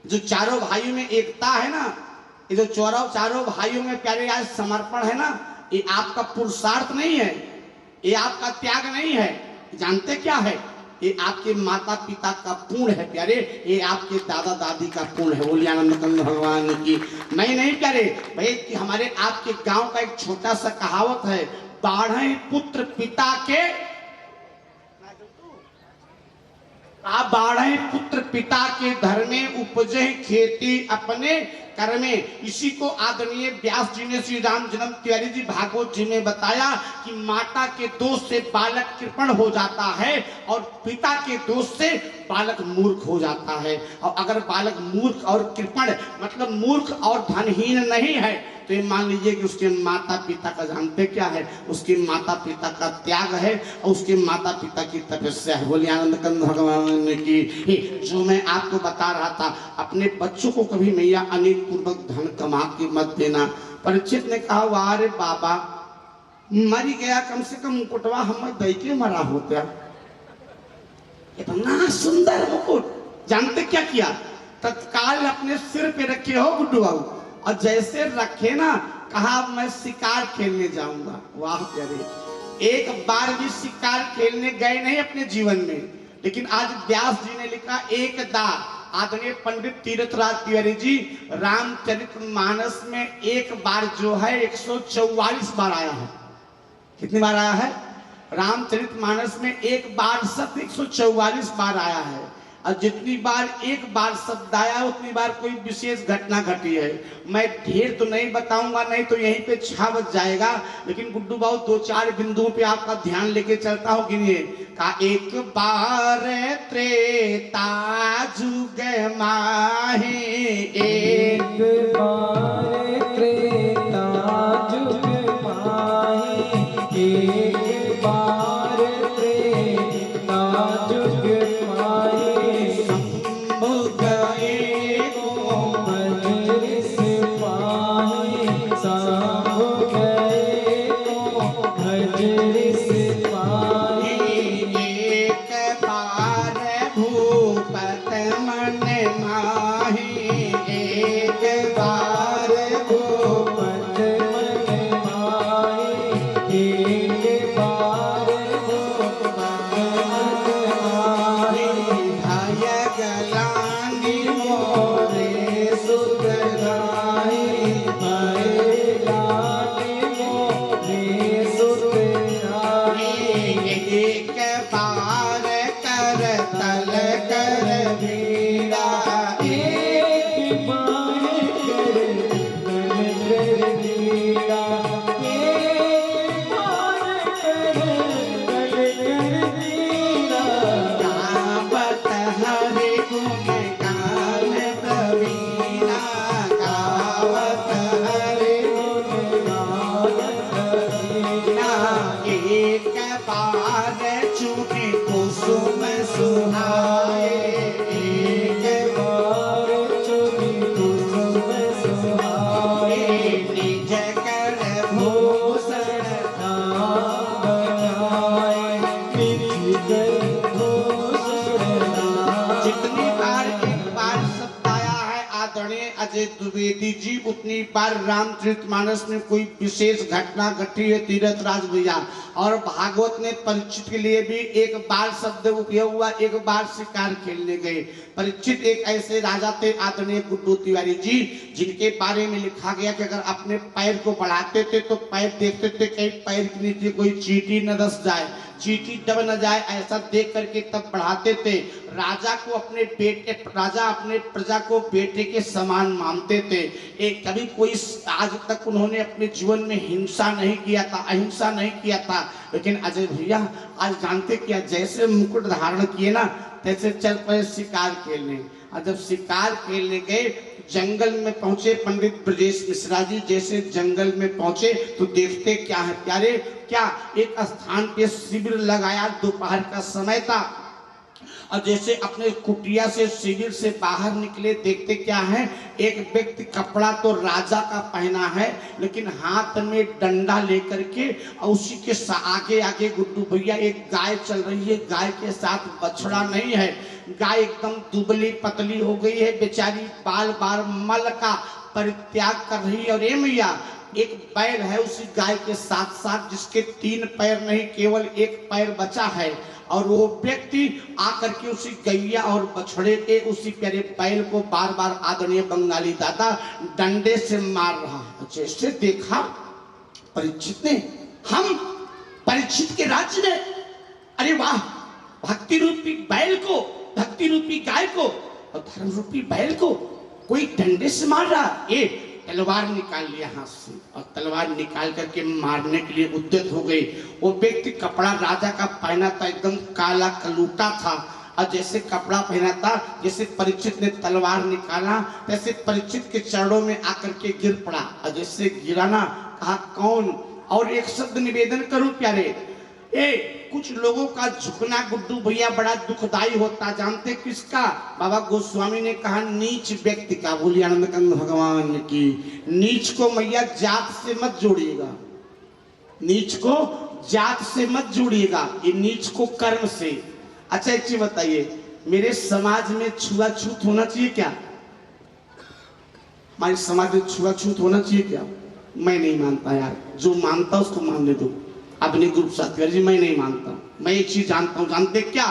जो चारों भाइयों में एकता है ना, ये जो चारों भाइयों में प्यारे आज समर्पण है ना, ये आपका पुरुषार्थ नहीं है, ये आपका त्याग नहीं है। जानते क्या है? ये आपके माता पिता का पुण्य है प्यारे, ये आपके दादा दादी का पुण्य है। बोलिए आनंद कंद भगवान की। मैं नहीं प्यारे भाई, कि हमारे आपके गांव का एक छोटा सा कहावत है, बाढ़े पुत्र पिता के, बाढ़े पुत्र पिता के धर्मे, उपजे खेती अपने कर्मे। इसी को आदरणीय व्यास जी ने श्री राम जन्म तिवारी जी भागवत जी में बताया कि माता के दोष से बालक कृपण हो जाता है और पिता के दोष से बालक मूर्ख हो जाता है। और अगर बालक मूर्ख और कृपण मतलब मूर्ख और धनहीन नहीं है तो ये मान लीजिए कि उसके माता पिता का, जानते क्या है? उसके माता पिता का त्याग है और उसके माता पिता की तपस्या है। बोलिए आनंद कंद भगवान की। जो मैं आपको बता रहा था, अपने बच्चों को कभी मैया अनित पूर्वक धन कमा के मत देना। परीक्षित ने कहा, वाह रे बाबा, मरी गया, कम से कम मुकुटवा हम दई के मरा होता। इतना सुंदर मुकुट, जानते क्या किया? तत्काल अपने सिर पे रखे हो गुड्डू बाबू, और जैसे रखे ना, कहा मैं शिकार खेलने जाऊंगा। वाह प्यारे, एक बार भी शिकार खेलने गए नहीं अपने जीवन में। लेकिन आज व्यास जी ने लिखा, एकदा आदरणीय पंडित तीर्थराज तिवारी जी रामचरितमानस में एक बार जो है 144 बार आया है। कितनी बार आया है? रामचरितमानस में एक बार सत 144 बार आया है। और जितनी बार एक बार शब्द आया उतनी बार कोई विशेष घटना घटी है। मैं ढेर तो नहीं बताऊंगा, नहीं तो यहीं पे 6 बज जाएगा, लेकिन गुड्डू बाबू 2-4 बिंदुओं पे आपका ध्यान लेके चलता हूँ। गिनिए का एक बार त्रेता जुग माहे, एक बार त्रेता जुग माहे, एक बार त्रेता जुग माहे, शंभु गए को मजलिस पाहे, शंभु गए को मजलिस पाहे, एक बार भूपत मन माहे, एक बार भूपत मन माहे, एक बार भूपत मन माहे, भय गलानी मोरे सुत गाहे, भय गाने मोरे सुत गाहे, एक बार कर तल कर बीड़ा, एक बार कर तल कर बीड़ा, एक बार कर तल कर बीड़ा, गावत हरि गुण गान प्रवीणा, गावत हरि गुण गान कबीरा, एक बार चूके कुसुम सुहाए, एक बार चुनी कुसुम सुहाए, निज कर भूषण नाम बनाए, निज कर भूषण नाम जितनी बार एक बार शब्द आया है आदरणीय अजय द्विवेदी जी, उतनी बार रामचरितमानस में कोई विशेष घटना घटी है तीरथ राज भैया। और भागवत ने परीक्षित के लिए भी एक बार शब्द उपयोग हुआ, एक बार शिकार खेलने गए। परीक्षित एक ऐसे राजा थे आदरणीय गुड्डू तिवारी जी, जिनके बारे में लिखा गया कि अगर अपने पैर को बढ़ाते थे तो पैर देखते थे कहीं पैर के नीचे कोई चींटी न धंस जाए, चींटी दब न जाए, ऐसा देख करके तब बढ़ाते थे। राजा को अपने बेटे, राजा अपने प्रजा को बेटे के समान मानते थे। एक कभी कोई आज तक उन्होंने अपने जीवन में हिंसा नहीं किया था, अहिंसा नहीं किया था। लेकिन अजय भैया आज जानते क्या, जैसे मुकुट धारण किए ना तैसे चल पड़े शिकार खेलने। और जब शिकार खेलने गए जंगल में पहुंचे, पंडित ब्रजेश मिश्रा जी जैसे जंगल में पहुंचे तो देखते क्या है प्यारे, क्या एक स्थान पे शिविर लगाया, दोपहर का समय था। और जैसे अपने कुटिया से शिविर से बाहर निकले देखते क्या है, एक व्यक्ति कपड़ा तो राजा का पहना है लेकिन हाथ में डंडा लेकर के, और उसी के आगे आगे गुड्डू भैया एक गाय चल रही है, गाय के साथ बछड़ा नहीं है, गाय एकदम दुबली पतली हो गई है बेचारी, बाल बार मल का परित्याग कर रही है। और ए मैया एक पैर है उसी गाय के साथ साथ, जिसके 3 पैर नहीं केवल 1 पैर बचा है, और वो व्यक्ति आकर के उसी गैया और बछड़े के उसी प्यारे बैल को बार बार आदरणीय बंगाली दादा डंडे से मार रहा है। जैसे देखा परीक्षित ने, हम परीक्षित के राज्य में, अरे वाह, भक्ति रूपी बैल को, भक्ति रूपी गाय को और धर्म रूपी बैल को कोई डंडे से मार रहा। ए तलवार निकाल लिया हाथ से और तलवार निकाल करके मारने के लिए उद्यत हो गई। वो व्यक्ति कपड़ा राजा का पहना था, एकदम काला कलूटा था, और जैसे कपड़ा पहना था, जैसे परीक्षित ने तलवार निकाला तैसे परीक्षित के चरणों में आकर के गिर पड़ा। और जैसे गिरा ना, कहा कौन, और एक शब्द निवेदन करूं प्यारे, कुछ लोगों का झुकना गुड्डू भैया बड़ा दुखदाई होता, जानते किसका? बाबा गोस्वामी ने कहा नीच व्यक्ति का। बोलिए आनंद कंद भगवान की। नीच को मैया जात से मत जोड़िएगा, नीच को जात से मत जोड़िएगा, ये नीच को कर्म से। अच्छा एक चीज बताइए, मेरे समाज में छुआछूत होना चाहिए क्या? हमारे समाज में छुआछूत होना चाहिए क्या? मैं नहीं मानता यार, जो मानता उसको मानने दो। अपने ग्रुप साथी जी मैं नहीं मानता। मैं एक चीज जानता हूं, जानते क्या?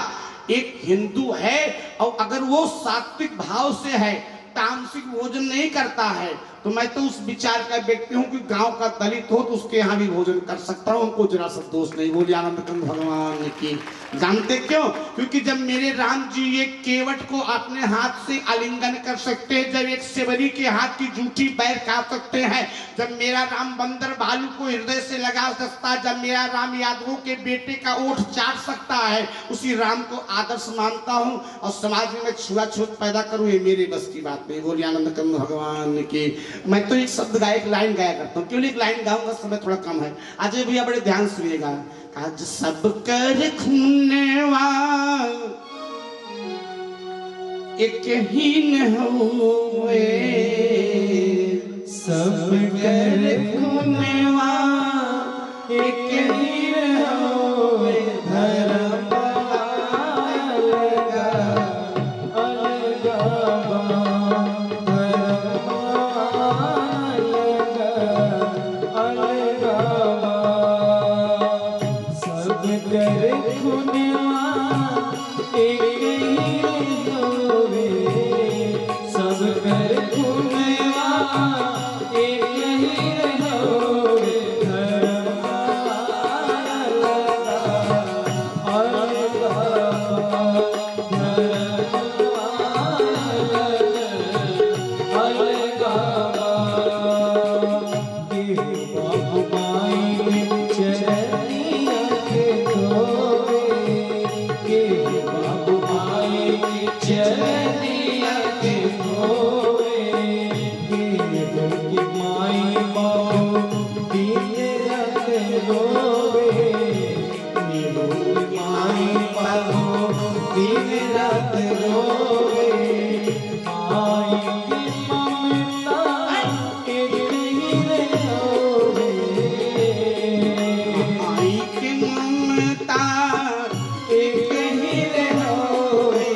एक हिंदू है और अगर वो सात्विक भाव से है, तामसिक भोजन नहीं करता है, तो मैं तो उस विचार का व्यक्ति हूँ कि गांव का दलित हो तो उसके यहाँ भी भोजन कर सकता हूँ, हमको जरा सा दोष नहीं। बोलिए आनंद कंद भगवान की। जानते क्यों? क्योंकि जब मेरे राम जी ये केवट को अपने हाथ से आलिंगन कर सकते हैं, जब एक सेवरी के हाथ की जूठी पैर काट सकते हैं, जब मेरा राम बंदर भालू को हृदय से लगा सकता है, जब मेरा राम यादवों के बेटे का ओठ चाट सकता है, उसी राम को आदर्श मानता हूँ। और समाज में छुआछूत पैदा करूँ ये मेरे बस की बात नहीं। बोलिए आनंद कंद भगवान की। मैं तो एक शब्द गाया, एक लाइन गाया करता हूँ, क्यों एक लाइन गाऊंगा, समय थोड़ा कम है। आज भैया बड़े ध्यान सुनिएगा। आज सब कर खूनेवा एक ही न हुए, सब कर खूनेवा एक ही न होए, धर्म अलगा अलगावा, धर्म अलगा अलगावा। सब कर खूनेवा एक ही होवे, सब कर खूनेवा एक ही होवे, धर्म अलगा अलगा अलगा। के बाबू माई चरनिया के धोवे, के बाबू माई चरनिया के धोवे, के माई बाबू दिन रात रोवे, माई बाबू दिन रात रोवे। माई की ममता एक ही होवे, माई की ममता एक ही होवे,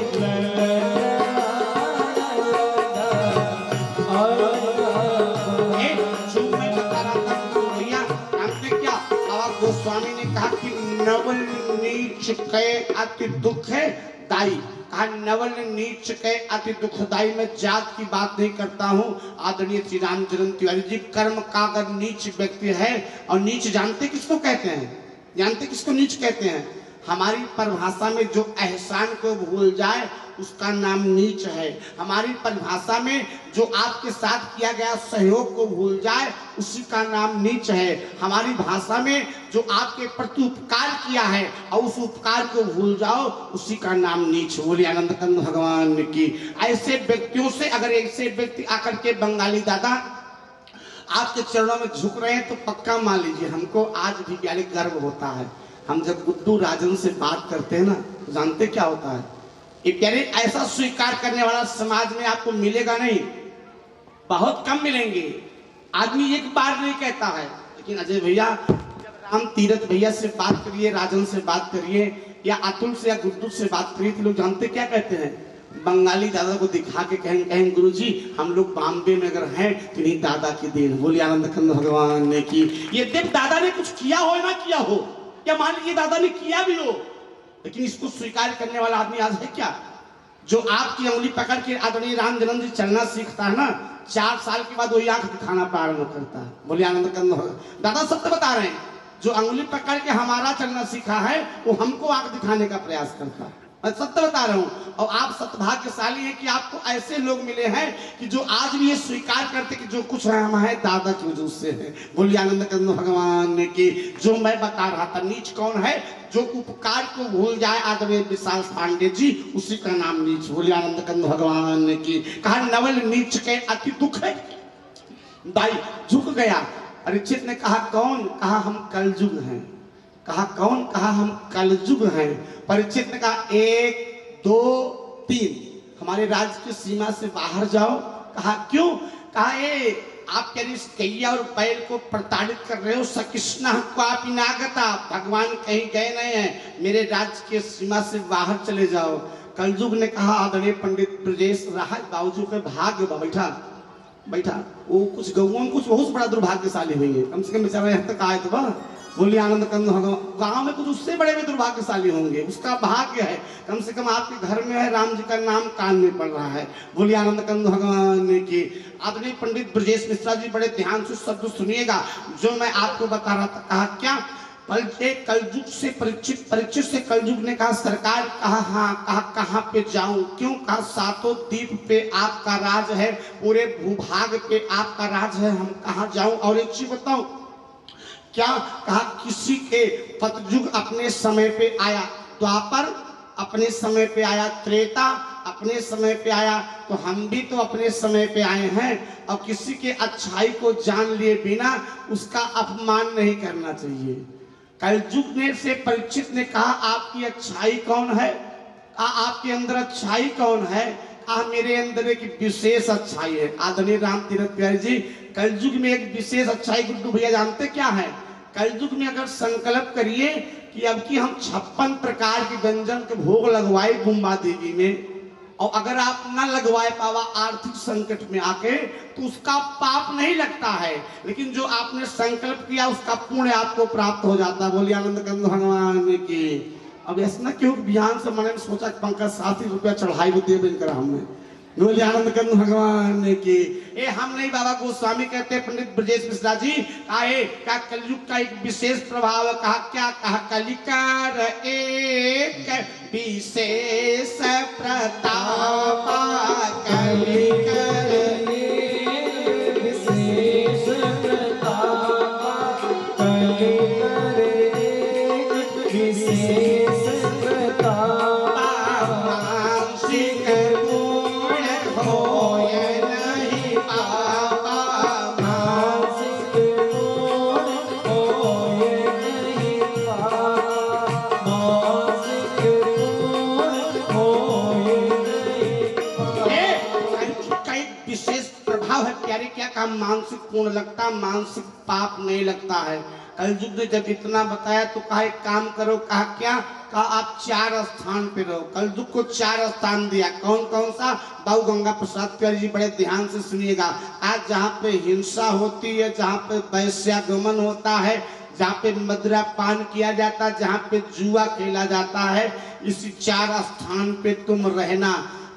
जो मैं बता रहा था तो भैया आपने क्या, बाबा गोस्वामी ने कहा कि नवल नीच के अति दुख है दाई। कहा नवल नीच के अति दुखदाई। मैं जात की बात नहीं करता हूँ आदरणीय श्री रामचरण तिवारी जी। कर्म का अगर नीच व्यक्ति है, और नीच जानते किसको कहते हैं? जानते किसको नीच कहते हैं? हमारी परिभाषा में जो एहसान को भूल जाए उसका नाम नीच है। हमारी परिभाषा में जो आपके साथ किया गया सहयोग को भूल जाए उसी का नाम नीच है। हमारी भाषा में जो आपके प्रति उपकार किया है और उस उपकार को भूल जाओ उसी का नाम नीच। बोलिए आनंद कंद भगवान की। ऐसे व्यक्तियों से अगर ऐसे व्यक्ति आकर के बंगाली दादा आपके चरणों में झुक रहे हैं तो पक्का मान लीजिए हमको आज भी प्यारे गर्व होता है। हम जब गुड्डू राजन से बात करते हैं ना तो जानते क्या होता है? ये प्यारे ऐसा स्वीकार करने वाला समाज में आपको मिलेगा नहीं, बहुत कम मिलेंगे। आदमी एक बार नहीं कहता है, लेकिन अजय भैया जब राम तीरथ भैया से बात करिए, राजन से बात करिए, या अतुल से या गुड्डू से बात करिए तो लोग जानते क्या कहते हैं? बंगाली दादा को दिखा के कहेंगे गुरुजी हम लोग बॉम्बे में अगर हैं तो नहीं दादा की देन। बोलिए आनंद कंद भगवान ने की। ये देव दादा ने कुछ किया हो ना किया हो, या मान लीजिए दादा ने किया भी हो, लेकिन इसको स्वीकार करने वाला आदमी आज है क्या? जो आपकी उंगली पकड़ के आदरणीय रामचरण जी चलना सीखता है ना, 4 साल के बाद वही आंख दिखाना प्रारंभ करता है। बोलिए आनंद कंद दादा सत्य बता रहे हैं। जो उंगली पकड़ के हमारा चलना सीखा है वो हमको आंख दिखाने का प्रयास करता है। मैं सत्य बता रहा हूँ। और आप सद्भाग्यशाली हैं कि आपको ऐसे लोग मिले हैं कि जो आज भी ये स्वीकार करते कि जो कुछ है हम है दादा की वजह से है। बोलिए आनंद कंद भगवान ने की। जो मैं बता रहा था नीच कौन है? जो उपकार को भूल जाए आदरणीय विशाल पांडे जी उसी का नाम नीच। बोलिए आनंद कंद भगवान ने की। कहा नवल नीच के अति दुख है दाई। झुक गया। परीक्षित ने कहा कौन? कहा हम कलयुग हैं। कहा कौन? कहा हम कलयुग हैं। परीक्षित ने कहा 1 2 3 हमारे राज्य की सीमा से बाहर जाओ। कहा क्यों? कहा ये आप क्या कैया और बैल को प्रताड़ित कर रहे हो। सकृष्ण क्वापिनागता, भगवान कहीं गए नहीं है, मेरे राज्य के सीमा से बाहर चले जाओ। कलयुग ने कहा आदरणीय पंडित ब्रजेश रहा बाबूजी के भाग्य बैठा बैठा वो कुछ गौओं कुछ बहुत बड़ा दुर्भाग्यशाली हुई है। कम से कम बेचारा यहाँ तक आए तो बोलिए आनंद कंद भगवान। गांव में कुछ उससे बड़े भी दुर्भाग्यशाली होंगे, उसका भाग्य है कम से कम आपके घर में है राम जी का नाम कान में पड़ रहा है। बोलिए आनंद कंद भगवान की। आदरणीय पंडित ब्रजेश मिश्रा जी बड़े ध्यान से शब्द सुनिएगा जो मैं आपको बता रहा था। कहा क्या? कलयुग से परीक्षित से कलयुग ने कहा सरकार, कहा हाँ, कहा कहाँ पे जाऊं, क्यों? कहा सातों द्वीप पे आपका राज है, पूरे भूभाग पे आपका राज है, हम कहाँ जाऊं? और एक चीज बताऊं क्या? कहा किसी के सतयुग अपने समय पे आया, द्वापर अपने समय पे आया, त्रेता अपने समय पे आया, तो हम भी तो अपने समय पे आए हैं। और किसी के अच्छाई को जान लिए बिना उसका अपमान नहीं करना चाहिए। कलयुग ने से परीक्षित ने कहा आपकी अच्छाई कौन है? कहा आपके अंदर अच्छाई कौन है? कहा मेरे अंदर एक विशेष अच्छाई है। आदरणीय राम तीरथ प्यारे जी, कलयुग में एक विशेष अच्छाई गुड्डू भैया जानते क्या है? कलयुग में अगर संकल्प करिए कि अब की हम 56 प्रकार के व्यंजन के भोग लगवाए गुम्बा देवी में, और अगर आप न लगवाए पावा आर्थिक संकट में आके, तो उसका पाप नहीं लगता है, लेकिन जो आपने संकल्प किया उसका पुण्य आपको प्राप्त हो जाता है। बोलिए आनंद कंद भगवान की। अब ऐसा क्यों बिहान से मैंने सोचा पंकज 60 रुपया चढ़ाई वो दे बिन हमने। बोलिए आनंद कंद भगवान की। ए हम नहीं, बाबा गोस्वामी कहते हैं पंडित ब्रजेश मिश्रा जी, काहे क्या कलयुग का एक विशेष प्रभाव है। कहा क्या? कहा कलिकार एक विशेष प्रताप, कलिकर विशेष प्रताप, कलिकर विशेष प्रताप, मानसिक गुण होय नहीं पावा, मानसिक गुण होय नहीं पावा, मानसिक गुण होय नहीं पावा। कलयुग का एक विशेष प्रभाव है प्यारे। क्या काम? मानसिक पुण्य लगता, मानसिक पाप नहीं लगता है। कलयुग ने जब इतना बताया तो कहा एक काम करो। कहा क्या? कहा आप 4 स्थान पे रहो। कलयुग को 4 स्थान दिया। कौन कौन सा? बाबू गंगा प्रसाद प्यारे जी बड़े ध्यान से सुनिएगा। आज जहाँ पे हिंसा होती है, जहाँ पे वैश्यागमन होता है, जहाँ पे मदिरा पान किया जाता है, जहाँ पे जुआ खेला जाता है, इसी 4 स्थान पे तुम रहना।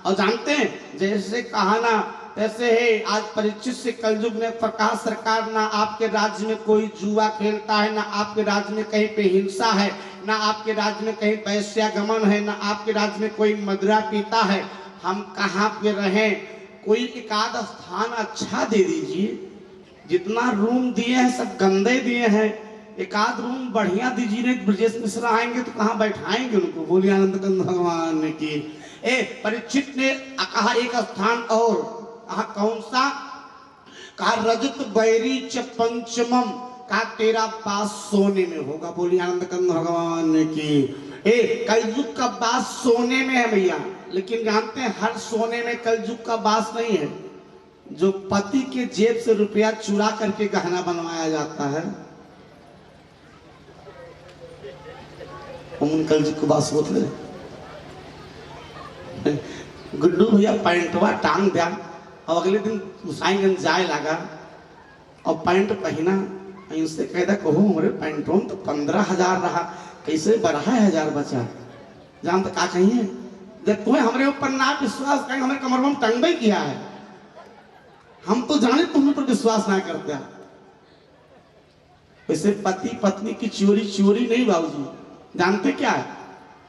और जानते हैं जैसे कहा ना ऐसे है, आज परीक्षित से कलयुग ने प्रकाश सरकार, ना आपके राज्य में कोई जुआ खेलता है, ना आपके राज्य में कहीं पे हिंसा है, ना आपके राज्य में कहीं वैश्यागमन है, ना आपके राज्य में कोई मदिरा पीता है। हम कहाँ पे रहें? कोई एकाध स्थान अच्छा दे दीजिए। जितना रूम दिए हैं सब गंदे दिए हैं, एकाध रूम बढ़िया दीजिए। नहीं ब्रजेश मिश्रा आएंगे तो कहाँ बैठाएंगे उनको? बोलिए आनंद कंद भगवान की। परीक्षित ने कहा एक स्थान और। कहा कौन सा? कहा रजत बैरी च पंचमम, कहा तेरा वास सोने में होगा। बोलिए आनंद कंद भगवान की। कलयुग का वास सोने में है भैया, लेकिन जानते हैं हर सोने में कलयुग का वास नहीं है। जो पति के जेब से रुपया चुरा करके गहना बनवाया जाता है, उन कलयुग का वास होते हैं। गुड्डू भैया पैंटवा टांग दिया और अगले दिन हुसैनगंज जाए लगा और पैंट पहना। इनसे कहता कहो हमारे पैंटों तो 15,000 रहा, कैसे 12,000 बचा? जानते क्या कहिए? जब तुम्हें हमारे ऊपर ना विश्वास करें, हमारे कमर में टंगबे किया है, हम तो जाने तुम पर विश्वास ना करते। वैसे पति पत्नी की चोरी चोरी नहीं बाबूजी, जानते क्या है?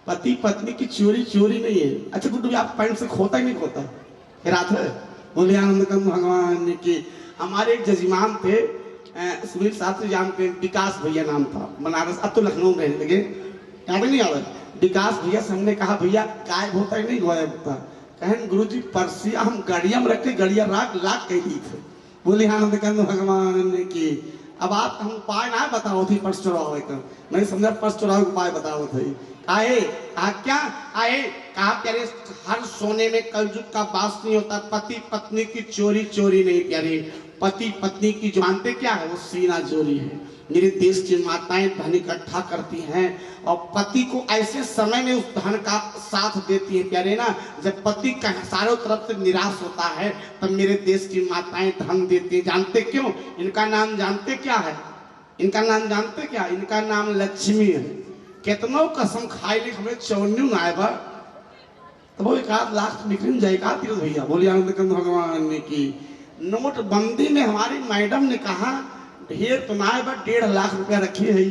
पति पत्नी की चोरी चोरी नहीं है। अच्छा गुड्डू आप पैंट से खोता ही नहीं खोता रात है। बोले आनंद कंद भगवान की। हमारे एक जजमान थे सुनील शास्त्री, जानते हैं, विकास भैया नाम था, बनारस, अब तो लखनऊ में रहने लगे, याद नहीं आ रहा। विकास भैया से हमने कहा भैया गायब होता है नहीं गायब होता? कहें गुरुजी परसिया हम गड़िया में रखे, गड़िया राख लाख कह दी थे। बोले आनंद कंद भगवान की। अब आप हम उपाय ना बताओ थी पर्स चुरावे का, नहीं समझा पर्स चुरावे उपाय बताओ थे। आए कहा क्या? आए कहा प्यारे हर सोने में कलयुग का वास नहीं होता। पति पत्नी की चोरी चोरी नहीं प्यारे, पति पत्नी की जो जानते क्या है? वो सीना चोरी है। मेरे देश की माताएं धन इकट्ठा करती हैं और पति को ऐसे समय में उस धन का साथ देती है प्यारे ना, जब पति चारों तरफ से निराश होता है तब मेरे देश की माताएं धन देती हैं। जानते क्यों? इनका नाम जानते क्या है? इनका नाम जानते क्या? इनका नाम लक्ष्मी है। कितनों कसम खाए ले हमें चौन्यू ना आए बा तो वो 1,00,000 निकल जाएगा तीर्थ भैया। बोलिए आनंद कंद भगवान ने की। नोटबंदी में हमारी मैडम ने कहा ढेर तो ना आए बा 1.5 लाख रुपया रखे है।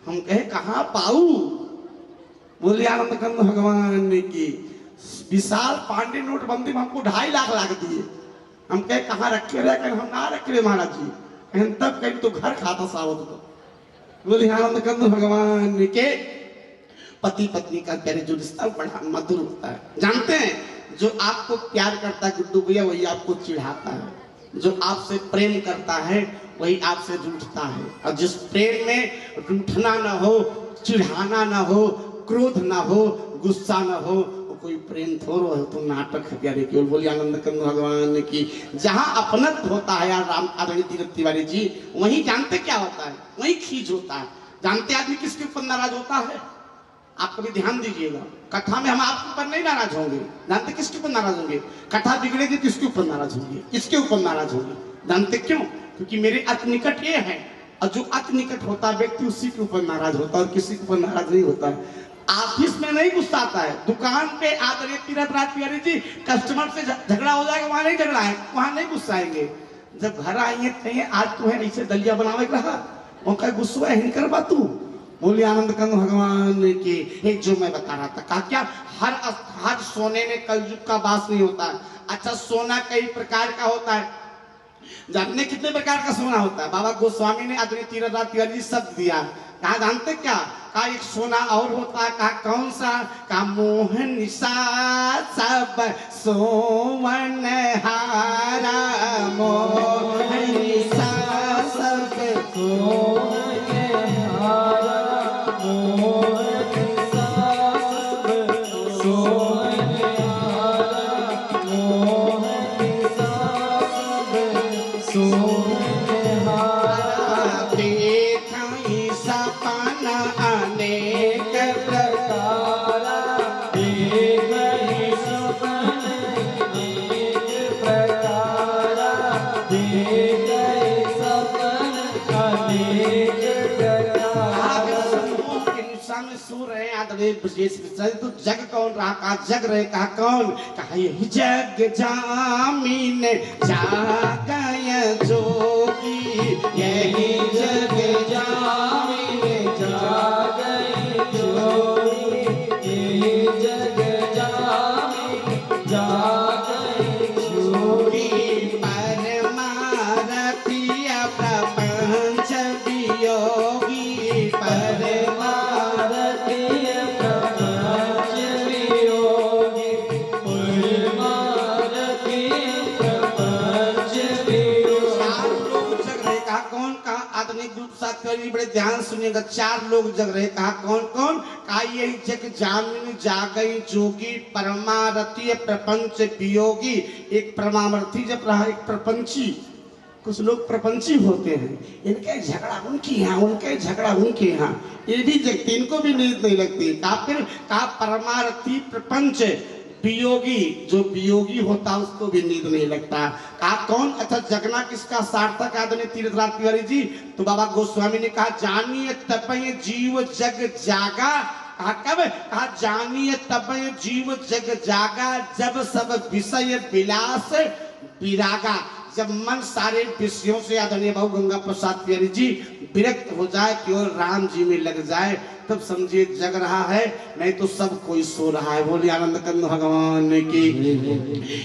हम कहे कहाँ पाऊ? बोलिए आनंद कंद भगवान ने की। विशाल पांडे नोटबंदी में हमको 2.5 लाख लाग दिए। हम कहे कहाँ रखे रहे? कहीं हम ना रखे रहे महाराज जी। कहीं तब कहीं तो घर खाता सावत तो। बोलिए आनंद कंद भगवान ने के। पति पत्नी का प्यारे जो रिश्ता बड़ा मधुर होता है। जानते हैं जो आपको प्यार करता है गुड्डू भैया वही आपको चिढ़ाता है। जो आपसे प्रेम करता है वही आपसे रूठता है। और जिस प्रेम में रूठना ना हो, चिढ़ाना ना हो, क्रोध ना हो, गुस्सा ना हो, वो कोई प्रेम थोड़ो है, तो नाटक है प्यारे केवल। बोलिए आनंद कंद भगवान की। जहाँ अपनत होता है यार राम आदरणीय तीरथ तिवारी जी, वहीं जानते क्या होता है? वहीं खींच होता है। जानते आदमी किसके ऊपर नाराज होता है? आप कभी ध्यान दीजिएगा, कथा में हम आपके ऊपर नहीं नाराज होंगे। जानते किसके ऊपर नाराज होंगे? कथा बिगड़ेगी किसके ऊपर नाराज होंगे? इसके ऊपर नाराज होंगे। जानते क्यों? क्योंकि मेरे अति निकट ये है, और जो अति निकट होता व्यक्ति उसी के ऊपर नाराज होता है और किसी के ऊपर नाराज नहीं होता है। ऑफिस में नहीं गुस्सा आता है, दुकान पे आदरणीय तीरथ राज तिवारी जी कस्टमर से झगड़ा हो जाएगा, वहां नहीं झगड़ा है, वहां नहीं गुस्सा आएंगे। जब घर आएंगे कहेंगे आज तो है ऐसे दलिया बनावे रहा, उनका गुस्सा है नहीं कर पा तू। बोलिए आनंद कंद भगवान की। एक जो मैं बता रहा था कहा क्या हर सोने में कलयुग का वास नहीं होता है। अच्छा सोना कई प्रकार का होता है। जानते कितने प्रकार का सोना होता है? बाबा गोस्वामी ने आदरणीय तीरथ राज तिवारी जी शब्द दिया। कहा जानते क्या? कहा एक सोना और होता है। कहा कौन सा? कहा मोहन सा सब सोवन हारा, मोहन सा सब सोवन हारा, मोहन सा सब सोवन हारा, मोहन सा सब सोवन हारा। देखई सपना अनेक प्रकारा, देखई सपना अनेक प्रकारा, देखई सपना अनेक प्रकारा। इंसान सो रहे हैं आदरणीय ब्रजेश तो जग कौन रहा? कहा जग रहे। कहा कौन? कहा यही जग जामीन जागय जोगी, यही जग जामीन जागय जोगी, यही जग जामीन जागय जोगी। परमारतीय प्रपंच वियोगी, परमारतीय प्रपंच वियोगी, परमारतीय प्रपंच वियोगी। 4 लोग जग रहे। कहा कौन? कहा आदरणीय ग्रुप साथ करिए, बड़े ध्यान सुनिएगा। 4 लोग जग रहे। कहा कौन कौन? कहा यही जग जामिन जागई जोगी, परमारतीय प्रपंच वियोगी। एक परमार्थी जब रहा, एक प्रपंची। कुछ लोग प्रपंची होते हैं, इनके झगड़ा उनके यहाँ, उनके झगड़ा उनके यहाँ, ये भी जगते, इनको भी नींद नहीं लगती। फिर कहा परमार्थी प्रपंच वियोगी, जो वियोगी होता है उसको भी नींद नहीं लगता। कहा कौन? अच्छा जगना किसका सार्थक? आदरणीय तीरथ राज तिवारी जी। तो बाबा गोस्वामी ने कहा जानिए तपय जीव जग जागा। कहा कब? कहा जानिए तपय जीव जग जागा, जब सब विषय विलास विरागा। जब मन सारे विषयों से आदरणीय बाबू गंगा प्रसाद तिवारी जी विरक्त हो जाए, केवल राम जी में लग जाए, तब समझिए जग रहा है, नहीं तो सब कोई सो रहा है। बोलिए आनंद कंद भगवान की।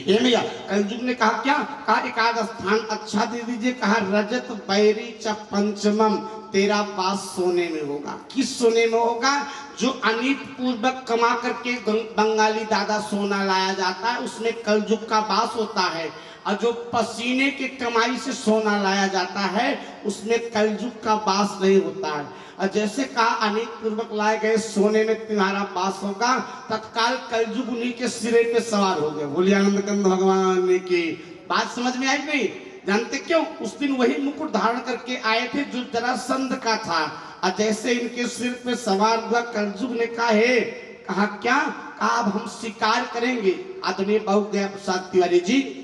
ये भैया कलयुग ने कहा क्या? कहा एकाद स्थान अच्छा दे दीजिए। कहा रजत बैरी च पंचमम, तेरा वास सोने में होगा। किस सोने में होगा? जो अनित पूर्वक कमा करके बंगाली दादा सोना लाया जाता है उसमें कलयुग का वास होता है, और जो पसीने के कमाई से सोना लाया जाता है उसमें कलयुग का वास नहीं होता है। और जैसे कहा अनित पूर्वक लाए गए सोने में तुम्हारा वास होगा, तत्काल कलयुग उन्हीं के सिरे पे सवार हो गए। बोलिए आनंद कंद भगवान की। बात समझ में आई नहीं? जानते क्यों? उस दिन वही मुकुट धारण करके आए थे जो जरासंध का था, और जैसे इनके सिर पे सवार हुआ कलयुग ने कहा है, कहा क्या? कहा अब हम शिकार करेंगे। आदरणीय बाबू गया प्रसाद तिवारी जी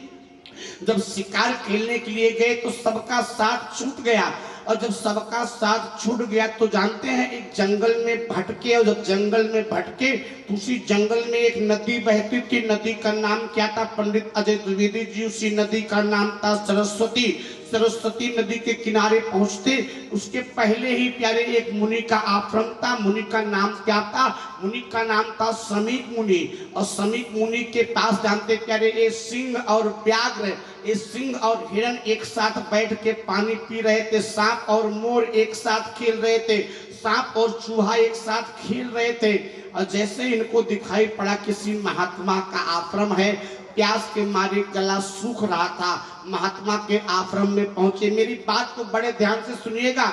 जब शिकार खेलने के लिए गए तो सबका साथ छूट गया। और जब सबका साथ छूट गया तो जानते हैं एक जंगल में भटके, और जब जंगल में भटके तो उसी जंगल में एक नदी बहती थी। नदी का नाम क्या था? पंडित अजय द्विवेदी जी, उसी नदी का नाम था सरस्वती। सरस्वती नदी के किनारे पहुंचते उसके पहले ही प्यारे एक मुनि का आश्रम था। मुनि का नाम क्या था? मुनि का नाम था समीक मुनि। और समीक मुनि के पास जानते प्यारे ये सिंह और व्याघ्र, ये सिंह और हिरण एक साथ बैठ के पानी पी रहे थे। सांप और मोर एक साथ खेल रहे थे, सांप और चूहा एक साथ खेल रहे थे। और जैसे इनको दिखाई पड़ा किसी महात्मा का आश्रम है, प्यास के मारे गला सूख रहा था, महात्मा के आश्रम में पहुंचे। मेरी बात को बड़े ध्यान से सुनिएगा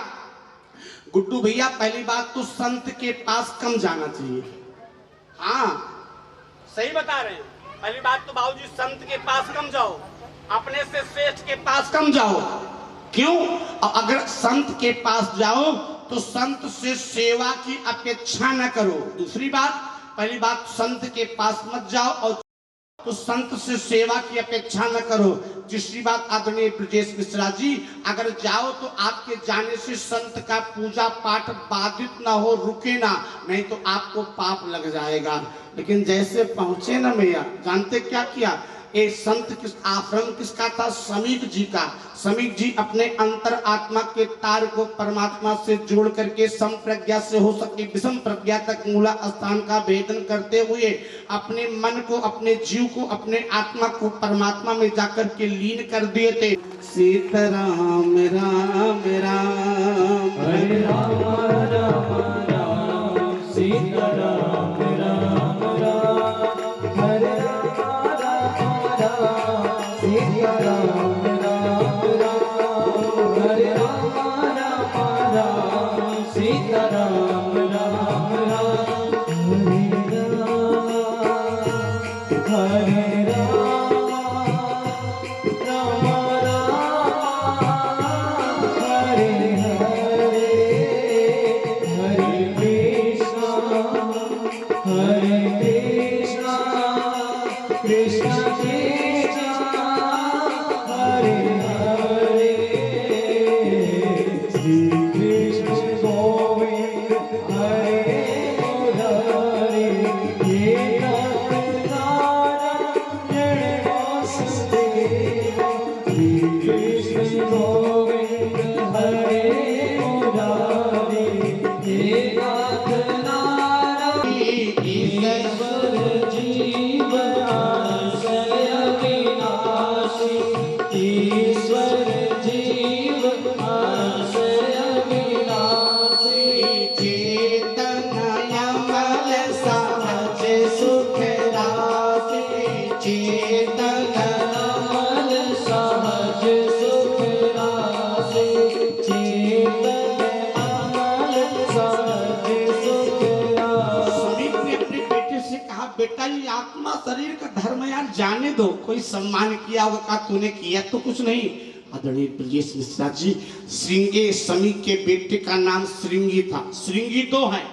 गुड्डू भैया। पहली बात तो संत के पास कम जाना चाहिए। हाँ सही बता रहे हैं। पहली बात तो बाबूजी संत के पास कम जाओ, अपने से श्रेष्ठ के पास कम जाओ। क्यों? और अगर संत के पास जाओ तो संत से सेवा की अपेक्षा न करो। दूसरी बात, पहली बात संत के पास मत जाओ और तो संत से सेवा की अपेक्षा न करो। दूसरी बात आदरणीय ब्रजेश मिश्रा जी, अगर जाओ तो आपके जाने से संत का पूजा पाठ बाधित ना हो, रुके ना, नहीं तो आपको पाप लग जाएगा। लेकिन जैसे पहुंचे ना भैया, जानते क्या किया? ये संत किस आश्रम किसका था? समीक जी का। समीक जी अपने अंतर आत्मा के तार को परमात्मा से जोड़ करके सम प्रज्ञा से हो सके विषम प्रज्ञा तक मूला स्थान का भेदन करते हुए अपने मन को, अपने जीव को, अपने आत्मा को परमात्मा में जाकर के लीन कर दिए थे। सीताराम राम राम हरे राम राम राम सीताराम राम राम हरे राम राम राम सीताराम राम राम हरे राम राम राम सीताराम राम राम हरे राम राम हरे हरे हरे कृष्णा कृष्ण कृष्ण हरे हरे श्री कृष्ण गोविंद हरे मुरारी हे नारायण वासुदेव श्री कृष्ण गोविंद हरे मुरारी हे नाथ नारायण ईश्वर जीव आश्रय विनाशी ईश्वर जीव आश्रय विनाशी चेतन अमल सहज सुख राशि चेतन अमल सहज सुख राशि चेतन अमल सहज सुख राशि। समीप ने अपने बेटे से कहा, बेटा ये आत्मा शरीर का धर्म यार जाने दो। कोई सम्मान किया होगा? कहा तूने किया तो कुछ नहीं। आदरणीय ब्रजेश मिश्रा जी, श्रृंगे समीप के बेटे का नाम श्रृंगी था। श्रृंगी दो हैं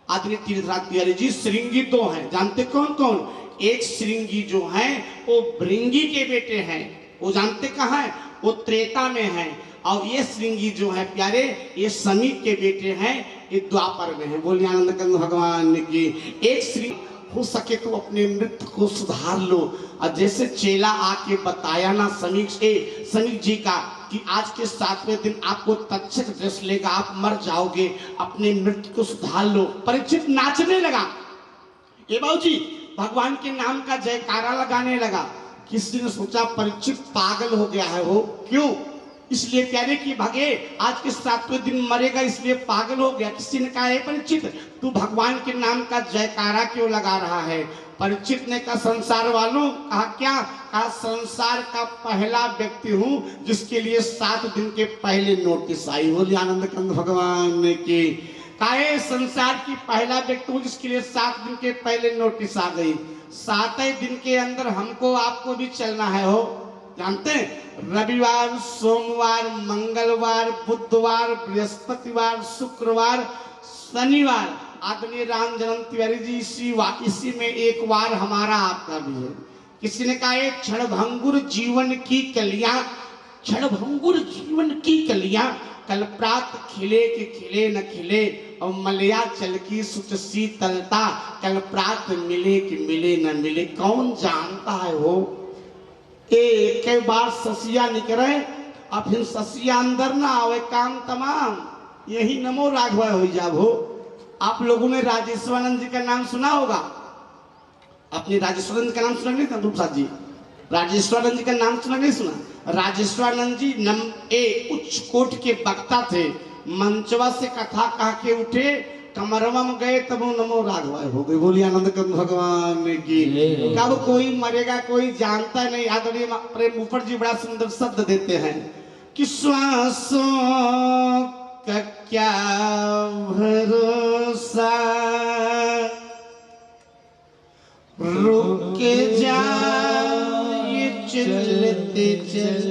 आदरणीय तीर्थराज तिवारी जी, श्रृंगी दो हैं। जानते कौन कौन? एक श्रृंगी जो हैं वो भृंगी के बेटे हैं, वो जानते कहाँ है? वो त्रेता में हैं। और ये श्रृंगी जो है प्यारे, ये समीप के बेटे हैं, ये द्वापर में है। बोलिए आनंद कंद भगवान की। एक श्री हो सके तो अपने नृत्य को सुधार लो। और जैसे चेला आके बताया ना समीप जी का कि आज के 7वें दिन आपको तक्षक ड्रेस लेगा, आप मर जाओगे, अपने नृत्य को सुधार लो। परीक्षित नाचने लगा, ये बाबूजी भगवान के नाम का जयकारा लगाने लगा। किसी ने सोचा परीक्षित पागल हो गया है वो। क्यों? इसलिए प्यारे कि भागे आज के 7वें दिन मरेगा, इसलिए पागल हो गया। किसी ने कहा है परीक्षित तू भगवान के नाम का जयकारा क्यों लगा रहा है? परीक्षित ने कहा संसार वालों। कहा क्या? कहा संसार का पहला व्यक्ति हूँ जिसके लिए 7 दिन के पहले नोटिस आई। बोलिए आनंद कंद भगवान की। कहा संसार की पहला व्यक्ति हूँ जिसके लिए 7 दिन के पहले नोटिस आ गई। 7 दिन के अंदर हमको आपको भी चलना है। हो जानते हैं, रविवार, सोमवार, मंगलवार, बुधवार, बृहस्पतिवार, शुक्रवार, शनिवार आदरणीय राम जन्म तिवारी जी इसी में एक वार हमारा आपका भी है। किसी ने कहा एक क्षणभंगुर जीवन की कलियां, क्षणभंगुर जीवन की कलियां कल प्रात खिले कि खिले न खिले, और मलया चल की सुत शीतलता, कल प्रात मिले कि मिले न मिले, कौन जानता है हो। एक बार ससिया निकले और फिर ससिया अंदर ना आवे, काम तमाम यही नमो राघव हो जाबो। आप लोगों ने राजेश्वरानंद जी का नाम सुना होगा, अपने राजेश्वरानंद का नाम सुना नहीं था रूपसाद जी, राजेश्वरानंद जी का नाम सुना नहीं सुना। राजेश्वरानंद जी उच्च कोट के वक्ता थे, मंचवा से कथा कह के उठे, कमरवा में गए तब नमो राघव हो गई। बोलिए आनंद कंद भगवान की। कब कोई मरेगा कोई जानता नहीं। आदरणीय प्रेम मुफट जी बड़ा सुंदर शब्द देते हैं कि श्वासों का क्या भरोसा, रुक जाए चलते चलते